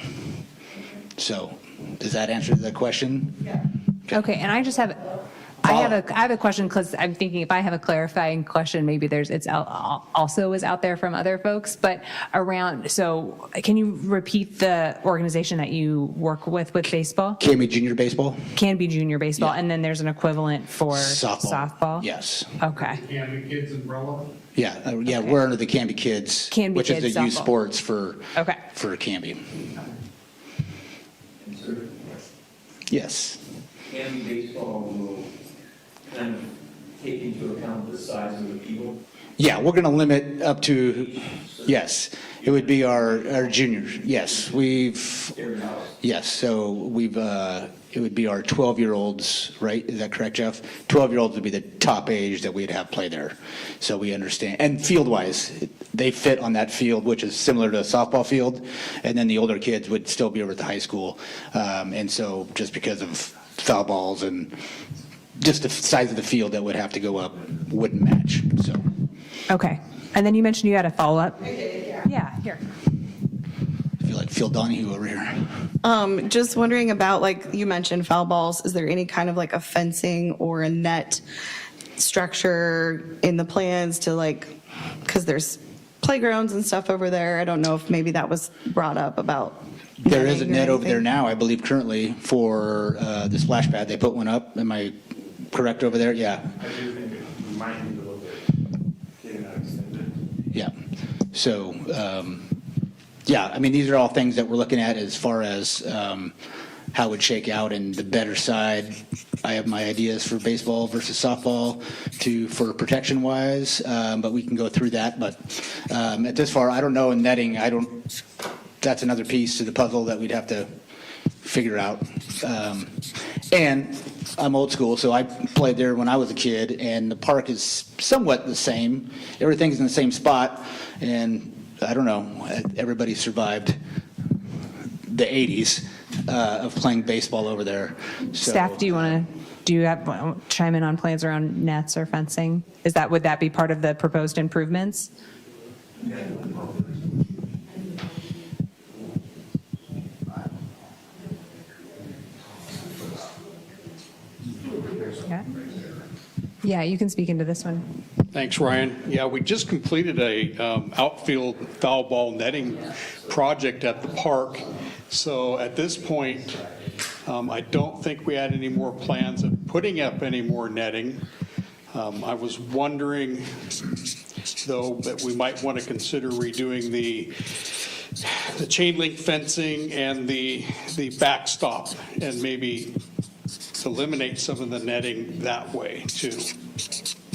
So does that answer the question? Yeah. Okay, and I just have, I have a question, because I'm thinking if I have a clarifying question, maybe it's also is out there from other folks, but around, so can you repeat the organization that you work with baseball? Canby Junior Baseball? Canby Junior Baseball, and then there's an equivalent for Softball. softball? Yes. Okay. Canby Kids umbrella? Yeah, we're under the Canby Kids, Canby which is Kids the youth softball. sports for Canby. Yes. Canby baseball will kind of take into account the size of the field. Yeah, we're going to limit up to, yes, it would be our juniors. Yes, yes, so it would be our 12-year-olds, right? Is that correct, Jeff? 12-year-olds would be the top age that we'd have play there. So we understand. And field-wise, they fit on that field, which is similar to a softball field. And then the older kids would still be over at the high school. And so just because of foul balls and just the size of the field that would have to go up wouldn't match, so. Okay, and then you mentioned you had a follow-up? Yeah, here. I feel like Phil Donahue over here. Just wondering about, like, you mentioned foul balls. Is there any kind of like a fencing or a net structure in the plans to, like, because there's playgrounds and stuff over there. I don't know if maybe that was brought up about. There is a netting or net over there anything. now, I believe currently, for the splash pad. They put one up. Am I correct over there? Yeah. I do think it might need a little bit getting that extended. Yeah. So, yeah, I mean, these are all things that we're looking at as far as how it would shake out. And the better side, I have my ideas for baseball versus softball for protection wise, but we can go through that. But at this far, I don't know in netting, that's another piece to the puzzle that we'd have to figure out. And I'm old school, so I played there when I was a kid, and the park is somewhat the same. Everything's in the same spot, and I don't know, everybody survived the 80s of playing baseball over there. So, Staff, do you have chime in on plans around nets or fencing? Would that be part of the proposed improvements? Yeah, you can speak into this one. Thanks, Ryan. Yeah, we just completed a outfield foul ball netting project at the park. So at this point, I don't think we had any more plans of putting up any more netting. I was wondering, though, that we might want to consider redoing the chain link fencing and the backstop, and maybe eliminate some of the netting that way too.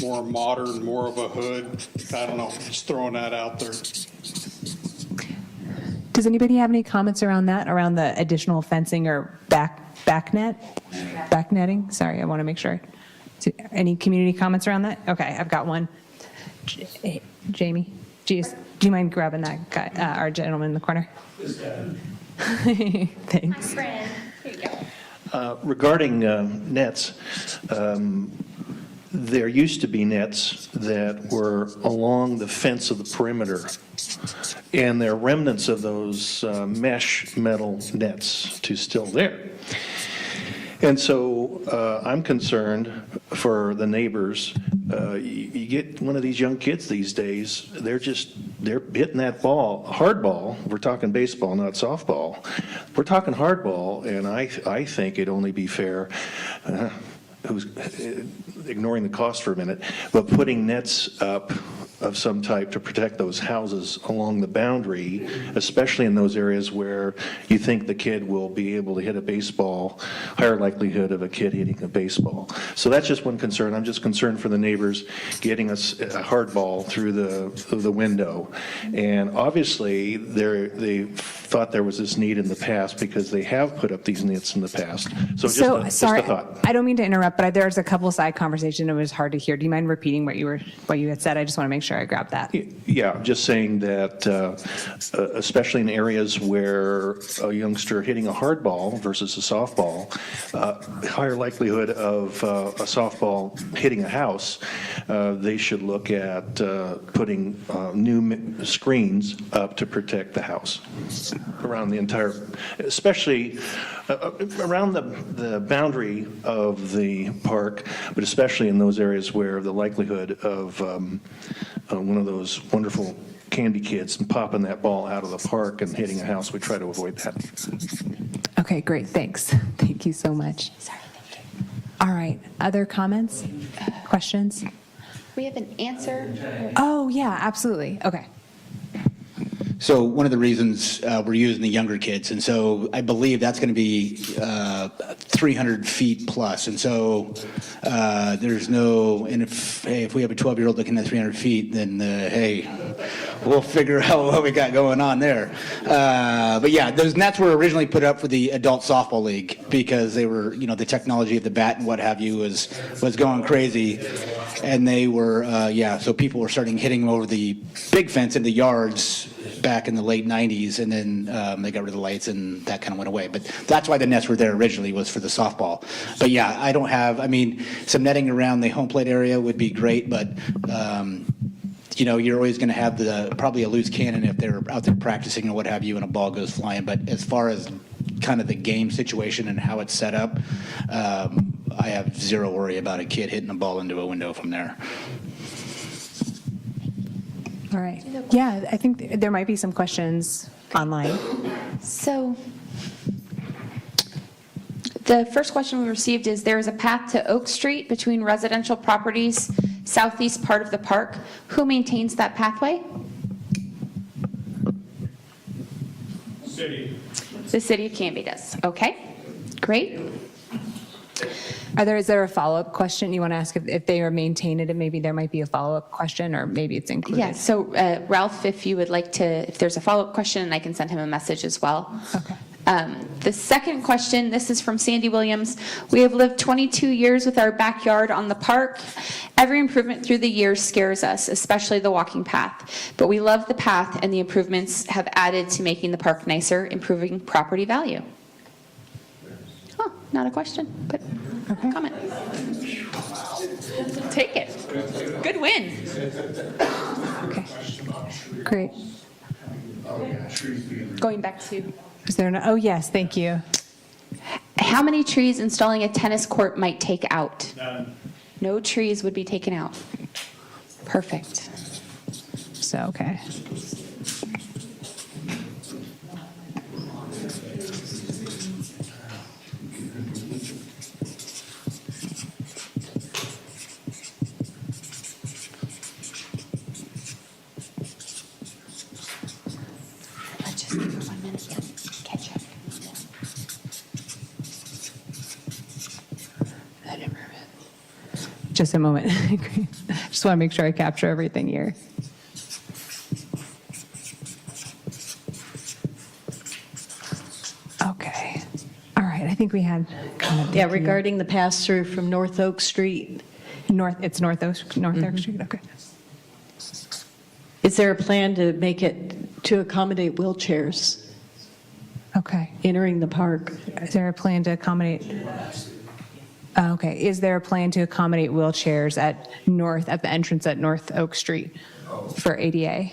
More modern, more of a hood. I don't know, just throwing that out there. Does anybody have any comments around that, around the additional fencing or back netting? Sorry, I want to make sure. Any community comments around that? Okay, I've got one. Jamie, do you mind grabbing that guy, our gentleman in the corner? Thanks. Regarding nets, there used to be nets that were along the fence of the perimeter, and there are remnants of those mesh metal nets to still there. And so I'm concerned for the neighbors. You get one of these young kids these days, they're hitting that ball, hard ball. We're talking baseball, not softball. We're talking hard ball, and I think it'd only be fair, who's ignoring the cost for a minute, but putting nets up of some type to protect those houses along the boundary, especially in those areas where you think the kid will be able to hit a baseball, higher likelihood of a kid hitting a baseball. So that's just one concern. I'm just concerned for the neighbors getting a hard ball through the window. And obviously, the thought there was this need in the past because they have put up these nets in the past. So just So, a sorry, thought. I don't mean to interrupt, but there's a couple side conversation. It was hard to hear. Do you mind repeating what you had said? I just want to make sure I grabbed that. Yeah, just saying that, especially in areas where a youngster hitting a hard ball versus a softball, higher likelihood of a softball hitting a house, they should look at putting new screens up to protect the house around the entire, especially around the boundary of the park, but especially in those areas where the likelihood of one of those wonderful candy kids popping that ball out of the park and hitting a house, we try to avoid that. Okay, great, thanks. Thank you so much. All right, other comments, questions? We have an answer. Oh, yeah, absolutely. Okay. So one of the reasons we're using the younger kids, and so I believe that's going to be 300 feet plus. And so there's no, and if we have a 12-year-old looking at 300 feet, then hey, we'll figure out what we got going on there. But yeah, those nets were originally put up for the adult softball league because they were, the technology of the bat and what have you was going crazy. And they were, so people were starting hitting them over the big fence in the yards back in the late 90s, and then they got rid of the lights and that kind of went away. But that's why the nets were there originally, was for the softball. But yeah, some netting around the home plate area would be great, but you're always going to have probably a loose cannon if they're out there practicing or what have you and a ball goes flying. But as far as kind of the game situation and how it's set up, I have zero worry about a kid hitting a ball into a window from there. All right. Yeah, I think there might be some questions online. So the first question we received is, there is a path to Oak Street between residential properties, southeast part of the park. Who maintains that pathway? City. The City of Canby does. Okay, great. Is there a follow-up question you want to ask if they are maintain it, and maybe there might be a follow-up question, or maybe it's included? Yeah, so Ralph, if you would like to, if there's a follow-up question, I can send him a message as well. Okay. The second question, this is from Sandy Williams. We have lived 22 years with our backyard on the park. Every improvement through the years scares us, especially the walking path. But we love the path, and the improvements have added to making the park nicer, improving property value. Oh, not a question, but a comment. Take it. Good win. Okay. Great. Going back to, Is there oh, yes, thank you. how many trees installing a tennis court might take out? None. No trees would be taken out. Perfect. So, okay. Let's just give it 1 minute to catch up. Just a moment. Just want to make sure I capture everything here. Okay. All right, I think we had kind of. Yeah, regarding the pass-through from North Oak Street. It's North Oak Street, okay. Is there a plan to make it to accommodate wheelchairs Okay. entering the park? Is there a plan to accommodate? Okay, is there a plan to accommodate wheelchairs at the entrance at North Oak Street for ADA?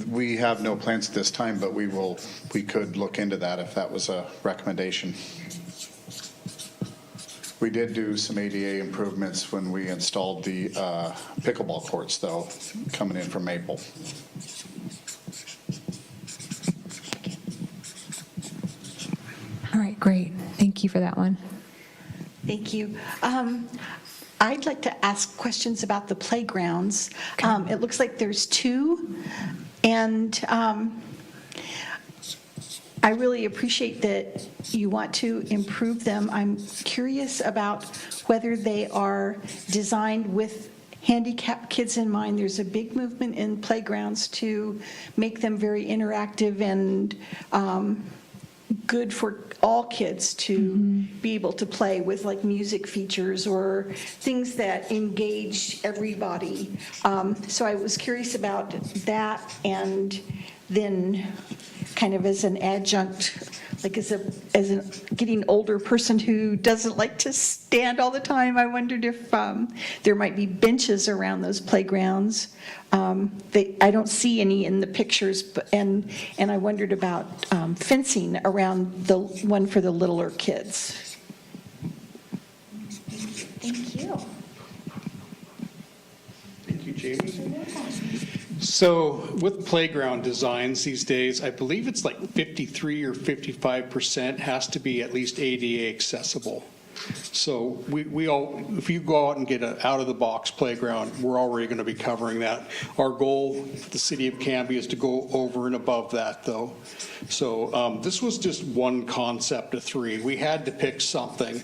We have no plans at this time, but we could look into that if that was a recommendation. We did do some ADA improvements when we installed the pickleball courts, though, coming in from Maple. All right, great. Thank you for that one. Thank you. I'd like to ask questions about the playgrounds. It looks like there's two, and I really appreciate that you want to improve them. I'm curious about whether they are designed with handicapped kids in mind. There's a big movement in playgrounds to make them very interactive and good for all kids to be able to play with, like music features or things that engage everybody. So I was curious about that, and then kind of as an adjunct, like as a getting older person who doesn't like to stand all the time, I wondered if there might be benches around those playgrounds. I don't see any in the pictures, and I wondered about fencing around the one for the littler kids. Thank you. Thank you, Jamie. So with playground designs these days, I believe it's like 53 or 55% has to be at least ADA accessible. So we all, if you go out and get an out-of-the-box playground, we're already going to be covering that. Our goal, the City of Canby, is to go over and above that, though. So this was just one concept of three. We had to pick something.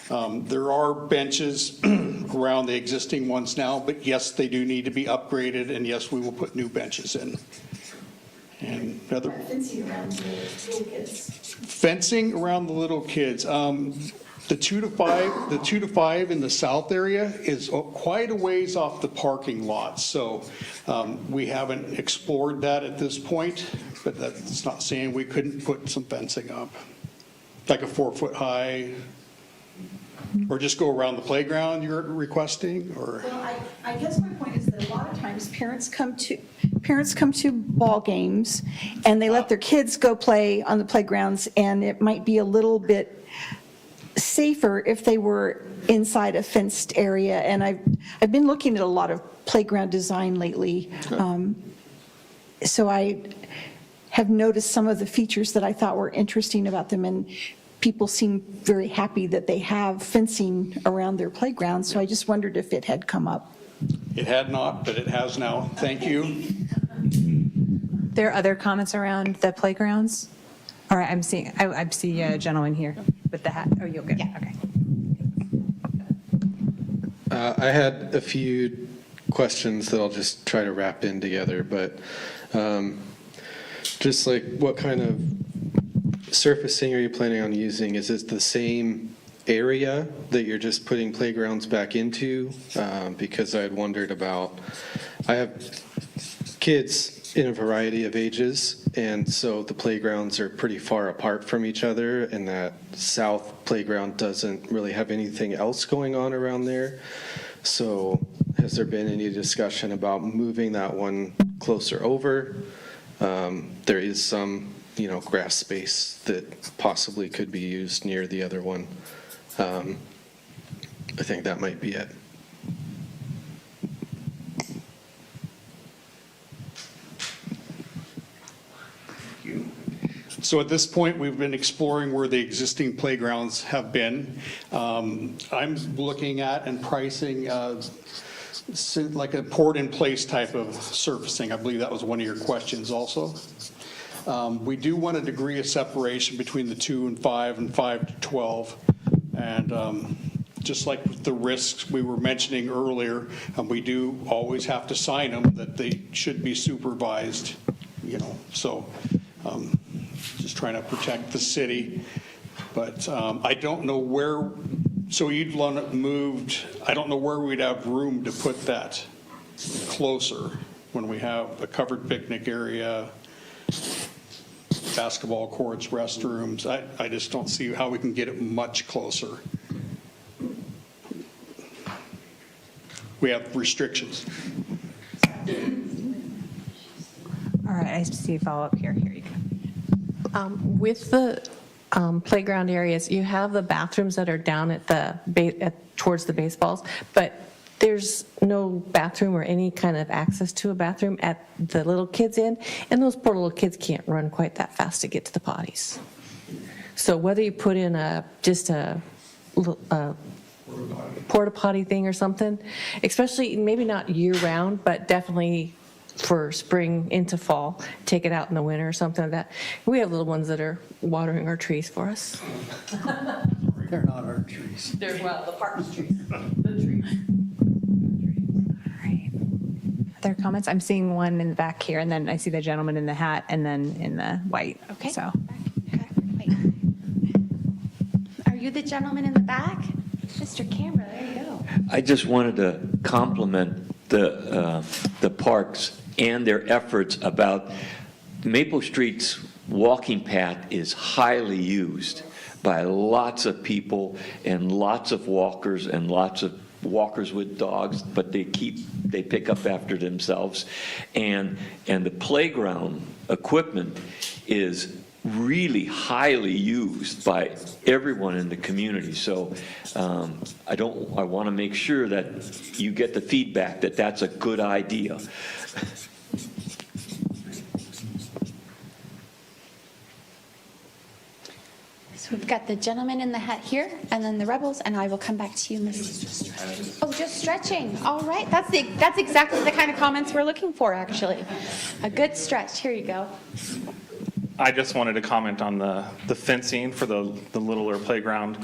There are benches around the existing ones now, but yes, they do need to be upgraded, and yes, we will put new benches in. And other Fencing around the little kids. fencing around the little kids. The 2 to 5 in the south area is quite a ways off the parking lot, so we haven't explored that at this point, but that's not saying we couldn't put some fencing up, like a 4-foot high, or just go around the playground you're requesting, or? Well, I guess my point is that a lot of times parents come to ball games and they let their kids go play on the playgrounds, and it might be a little bit safer if they were inside a fenced area. And I've been looking at a lot of playground design lately. So I have noticed some of the features that I thought were interesting about them, and people seem very happy that they have fencing around their playground. So I just wondered if it had come up. It had not, but it has now. Thank you. There are other comments around the playgrounds? All right, I see a gentleman here with the hat. Oh, you're good. Yeah. Okay. I had a few questions that I'll just try to wrap in together, but just like what kind of surfacing are you planning on using? Is it the same area that you're just putting playgrounds back into? Because I had wondered about, I have kids in a variety of ages, and so the playgrounds are pretty far apart from each other, and that south playground doesn't really have anything else going on around there. So has there been any discussion about moving that one closer over? There is some, grass space that possibly could be used near the other one. I think that might be it. So at this point, we've been exploring where the existing playgrounds have been. I'm looking at and pricing like a poured-in-place type of surfacing. I believe that was one of your questions also. We do want a degree of separation between the 2 and 5 and 5 to 12. And just like with the risks we were mentioning earlier, we do always have to sign them that they should be supervised, so just trying to protect the city. But I don't know where, so you'd want it moved, I don't know where we'd have room to put that closer when we have a covered picnic area, basketball courts, restrooms. I just don't see how we can get it much closer. We have restrictions. All right, I see a follow-up here. Here you go. With the playground areas, you have the bathrooms that are down at towards the baseballs, but there's no bathroom or any kind of access to a bathroom at the little kids' end, and those poor little kids can't run quite that fast to get to the potties. So whether you put in just a porta potty thing or something, especially maybe not year round, but definitely for spring into fall, take it out in the winter or something like that. We have little ones that are watering our trees for us. They're not our trees. They're, the park's trees, the trees. other comments? I'm seeing one in the back here, and then I see the gentleman in the hat, and then in the white. Okay. So, Are you the gentleman in the back? Mr. Canberra, there you go. I just wanted to compliment the parks and their efforts about Maple Street's walking path is highly used by lots of people and lots of walkers and lots of walkers with dogs, but they pick up after themselves. And the playground equipment is really highly used by everyone in the community. So I want to make sure that you get the feedback that that's a good idea. So we've got the gentleman in the hat here, and then the rebels, and I will come back to you, Ms. Oh, just stretching. All right. That's exactly the kind of comments we're looking for, actually. A good stretch. Here you go. I just wanted to comment on the fencing for the littler playground.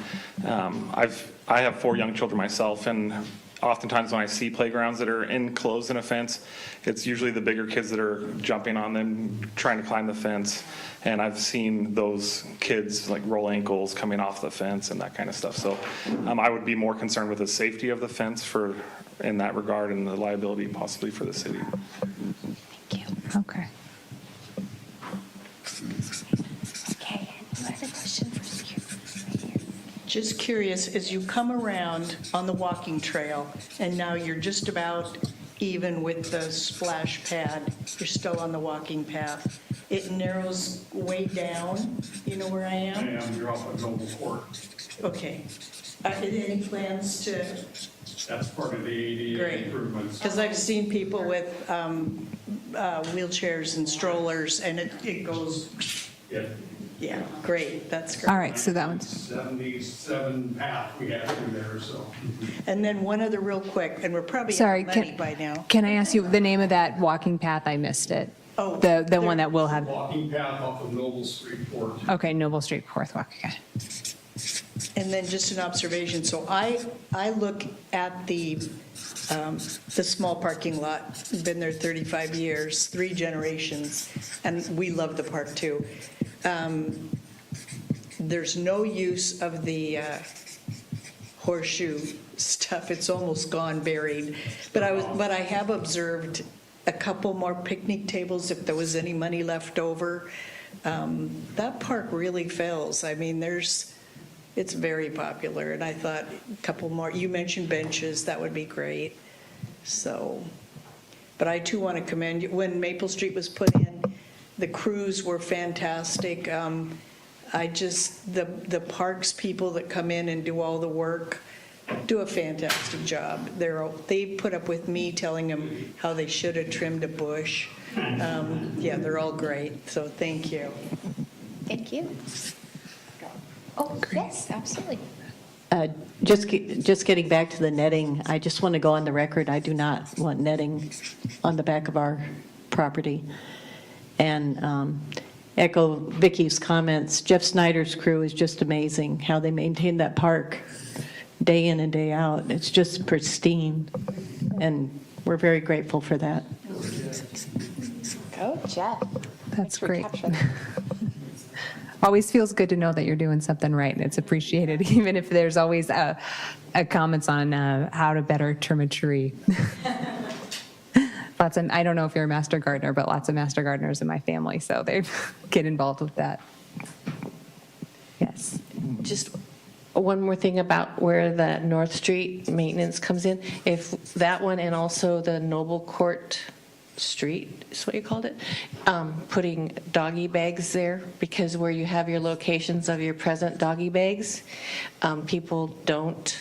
I have 4 young children myself, and oftentimes when I see playgrounds that are enclosed in a fence, it's usually the bigger kids that are jumping on them, trying to climb the fence. And I've seen those kids like roll ankles coming off the fence and that kind of stuff. So I would be more concerned with the safety of the fence in that regard, and the liability possibly for the city. thank you. Okay. Okay. Any other question for you? Just curious, as you come around on the walking trail, and now you're just about even with the splash pad, you're still on the walking path, it narrows way down, you know where I am? You're off of Noble Court. Okay. Any plans to? That's part of the ADA Great. improvements. Because I've seen people with wheelchairs and strollers, and it goes, yeah, great, that's great. All right, so that one's. 77 path we have through there, so. And then one other real quick, and we're probably Sorry, out of money by now. can I ask you the name of that walking path? I missed it. Oh, The one that will have, Walking path off of Noble Street Court. okay, Noble Street, Fourth Walk, okay. And then just an observation, so I look at the small parking lot, been there 35 years, 3 generations, and we love the park too. There's no use of the horseshoe stuff, it's almost gone buried. But I have observed a couple more picnic tables if there was any money left over. That park really fills. I mean, it's very popular, and I thought a couple more, you mentioned benches, that would be great. So, but I too want to commend you. When Maple Street was put in, the crews were fantastic. The parks people that come in and do all the work do a fantastic job. They put up with me telling them how they should have trimmed a bush. Yeah, they're all great, so thank you. Thank you. Oh, yes, absolutely. Just getting back to the netting, I just want to go on the record, I do not want netting on the back of our property. And echo Vicky's comments, Jeff Snyder's crew is just amazing, how they maintain that park day in and day out. It's just pristine, and we're very grateful for that. Go, Jeff. That's great. Always feels good to know that you're doing something right, and it's appreciated, even if there's always a comments on how to better trim a tree. I don't know if you're a master gardener, but lots of master gardeners in my family, so they get involved with that. Yes. Just one more thing about where the North Street maintenance comes in. If that one and also the Noble Court Street is what you called it, putting doggy bags there, because where you have your locations of your present doggy bags, people don't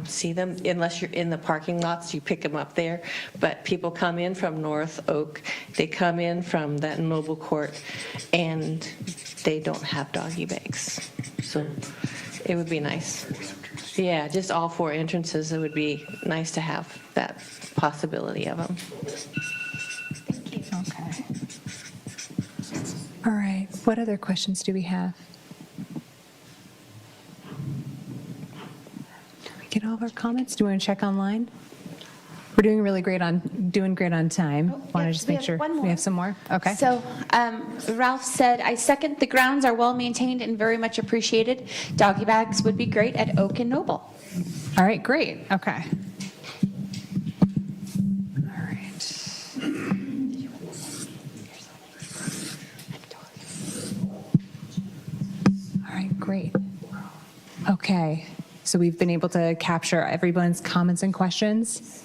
see them unless you're in the parking lots. You pick them up there, but people come in from North Oak, they come in from that Noble Court, and they don't have doggy bags. So it would be nice. Yeah, just all 4 entrances, it would be nice to have that possibility of them. Thank you. Okay. All right, what other questions do we have? Did we get all of our comments? Do we want to check online? We're doing great on time. Want to yeah, just we make have sure one we more. have some more? Okay. So Ralph said, I second the grounds are well maintained and very much appreciated. Doggy bags would be great at Oak and Noble. All right, great. Okay. All right. All right, great. Okay, so we've been able to capture everyone's comments and questions.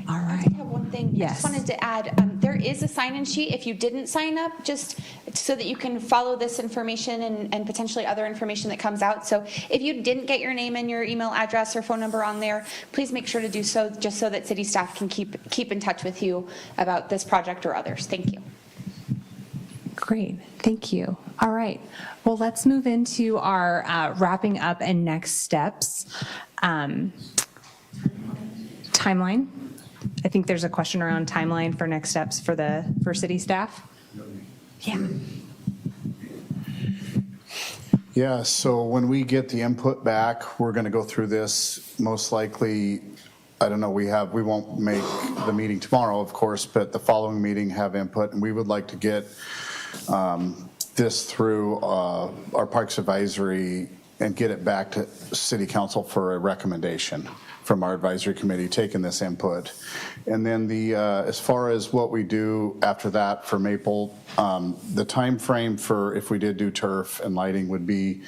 All right. I have one thing. I Yes. just wanted to add, there is a sign-in sheet if you didn't sign up, just so that you can follow this information and potentially other information that comes out. So if you didn't get your name and your email address or phone number on there, please make sure to do so, just so that city staff can keep in touch with you about this project or others. Thank you. Great, thank you. All right, well, let's move into our wrapping up and next steps. Timeline. I think there's a question around timeline for next steps for city staff. Yeah. Yeah, so when we get the input back, we're going to go through this most likely, I don't know, we won't make the meeting tomorrow, of course, but the following meeting have input, and we would like to get this through our Parks Advisory and get it back to City Council for a recommendation from our advisory committee, taking this input. And then as far as what we do after that for Maple, the time frame for if we did do turf and lighting would be,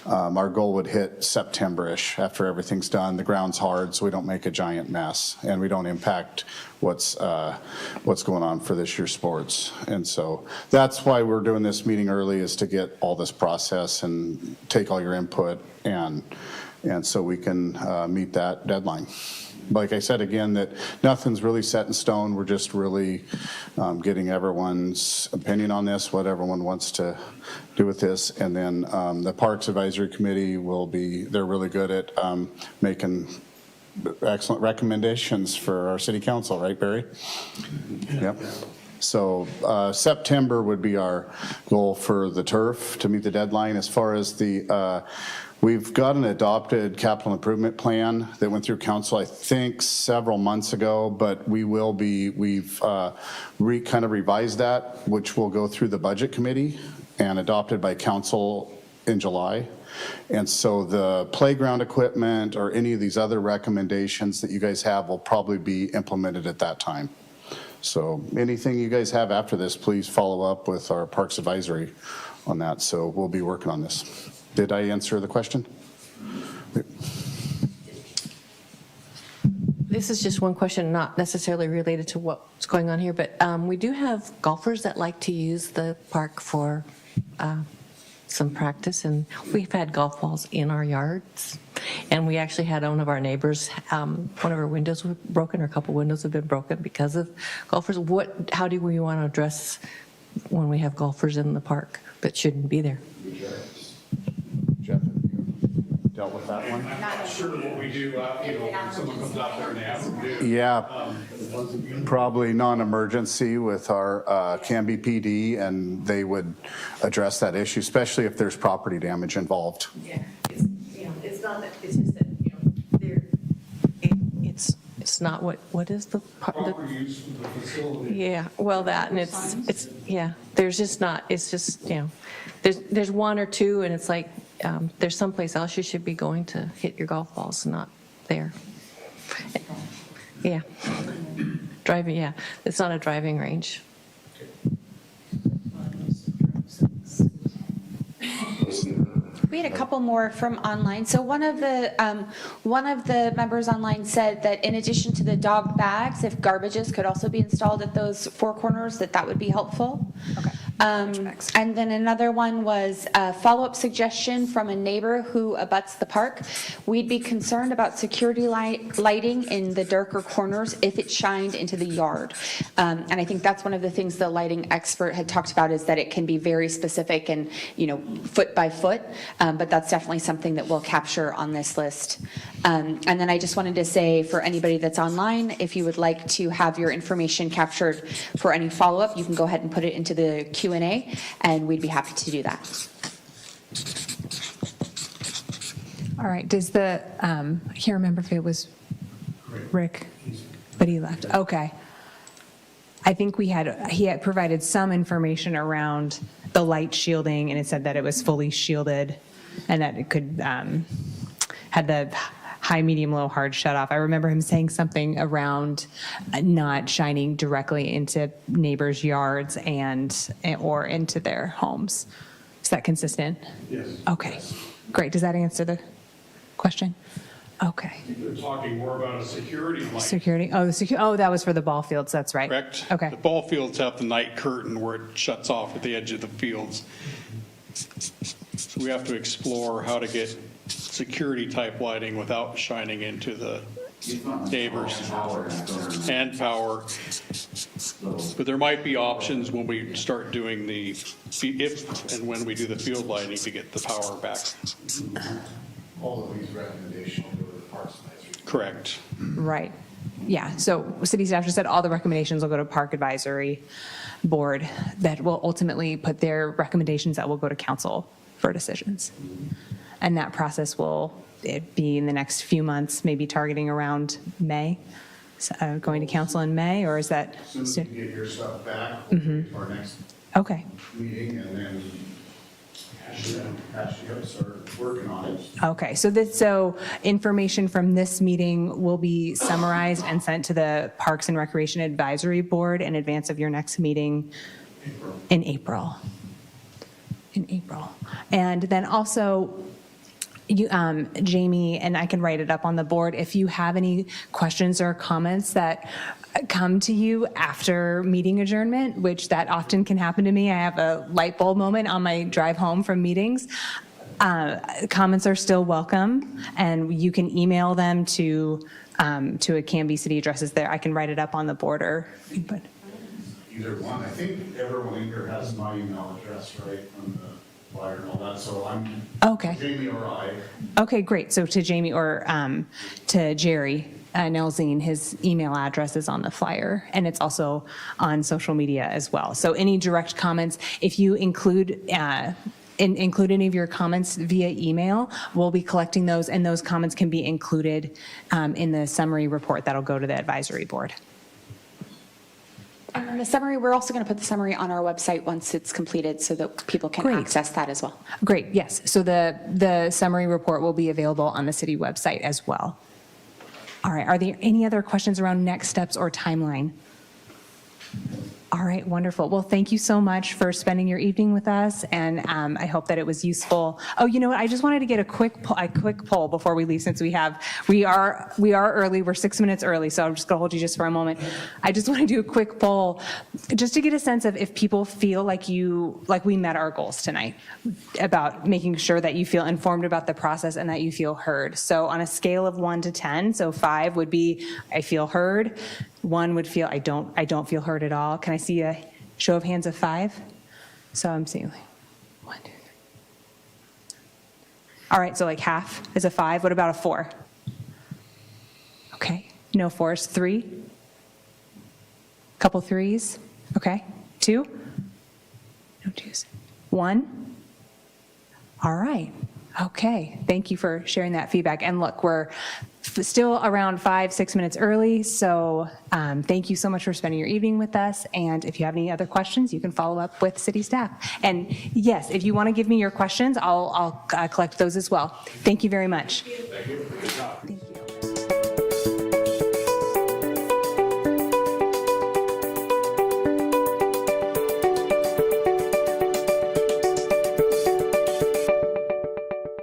our goal would hit September-ish after everything's done. The ground's hard, so we don't make a giant mess, and we don't impact what's going on for this year's sports. And so that's why we're doing this meeting early, is to get all this process and take all your input, and so we can meet that deadline. Like I said again, that nothing's really set in stone. We're just really getting everyone's opinion on this, what everyone wants to do with this. And then the Parks Advisory Committee they're really good at making excellent recommendations for our city council, right, Barry? Yep. So September would be our goal for the turf to meet the deadline. As far as we've got an adopted capital improvement plan that went through council, I think, several months ago, but we've kind of revised that, which will go through the budget committee and adopted by council in July. And so the playground equipment or any of these other recommendations that you guys have will probably be implemented at that time. So anything you guys have after this, please follow up with our Parks Advisory on that. So we'll be working on this. Did I answer the question? This is just one question, not necessarily related to what's going on here, but we do have golfers that like to use the park for some practice, and we've had golf balls in our yards, and we actually had one of our neighbors, one of our windows was broken, or a couple windows have been broken because of golfers. How do we want to address when we have golfers in the park that shouldn't be there? Jeff, have you dealt with that one? Not sure what we do, when someone comes out there and asks to do. Yeah, probably non-emergency with our Canby PD, and they would address that issue, especially if there's property damage involved. Yeah, it's not that, it's just that, it's not what is the Proper use of the facility. yeah, well, that, and it's yeah, there's just not, it's just, there's one or two, and it's like, there's someplace else you should be going to hit your golf balls, not there. Yeah. Driving, yeah, it's not a driving range. We had a couple more from online. So one of the members online said that in addition to the dog bags, if garbages could also be installed at those four corners, that would be helpful. Okay. And then another one was a follow-up suggestion from a neighbor who abuts the park. We'd be concerned about security lighting in the darker corners if it shined into the yard. And I think that's one of the things the lighting expert had talked about, is that it can be very specific and, foot by foot. But that's definitely something that we'll capture on this list. And then I just wanted to say, for anybody that's online, if you would like to have your information captured for any follow-up, you can go ahead and put it into the Q&A, and we'd be happy to do that. All right, does I can't remember if it was Rick, but he left. Okay. I think he had provided some information around the light shielding, and it said that it was fully shielded and that it could, had the high, medium, low, hard shut off. I remember him saying something around not shining directly into neighbors' yards or into their homes. Is that consistent? Yes. Okay, great. Does that answer the question? Okay. They're talking more about a security light. Security, that was for the ball fields, that's right. Correct? Okay. The ball fields have the night curtain where it shuts off at the edge of the fields. So we have to explore how to get security type lighting without shining into the neighbors. And power. But there might be options when we start doing if and when we do the field lighting to get the power back. All of these recommendations go to the Parks Advisory. Correct. Right. Yeah, so city staff just said all the recommendations will go to Park Advisory Board that will ultimately put their recommendations that will go to council for decisions. And that process will be in the next few months, maybe targeting around May, going to council in May, or is that? As soon as you get your stuff back, our next Okay. meeting, and then actually start working on it. Okay, so information from this meeting will be summarized and sent to the Parks and Recreation Advisory Board in advance of your next meeting in April. And then also, Jamie, and I can write it up on the board, if you have any questions or comments that come to you after meeting adjournment, which that often can happen to me. I have a light bulb moment on my drive home from meetings. Comments are still welcome, and you can email them to a Canby City addresses there. I can write it up on the board but Either one. I think everyone in here has my email address, right, from the flyer and all that, so I'm okay. Jamie or I. Okay, great. So to Jamie or to Jerry Nelzine, his email address is on the flyer, and it's also on social media as well. So any direct comments, if you include any of your comments via email, we'll be collecting those, and those comments can be included in the summary report that'll go to the advisory board. And then the summary, we're also going to put the summary on our website once it's completed so that people can access that as well. Great, yes. So the summary report will be available on the city website as well. All right, are there any other questions around next steps or timeline? All right, wonderful. Well, thank you so much for spending your evening with us, and I hope that it was useful. Oh, you know what? I just wanted to get a quick poll before we leave, since we are early. We're 6 minutes early, so I'm just going to hold you just for a moment. I just want to do a quick poll, just to get a sense of if people feel like we met our goals tonight, about making sure that you feel informed about the process and that you feel heard. So on a scale of 1 to 10, so 5 would be I feel heard. 1 would feel I don't feel heard at all. Can I see a show of hands of 5? So I'm seeing like 1, 2, 3. All right, so like half is a 5. What about a 4? Okay, no 4s. 3? Couple 3s. Okay, 2? No 2s. 1? All right. Okay, thank you for sharing that feedback. And look, we're still around 5-6 minutes early, so thank you so much for spending your evening with us. And if you have any other questions, you can follow up with city staff. And yes, if you want to give me your questions, I'll collect those as well. Thank you very much. Thank you. Good job.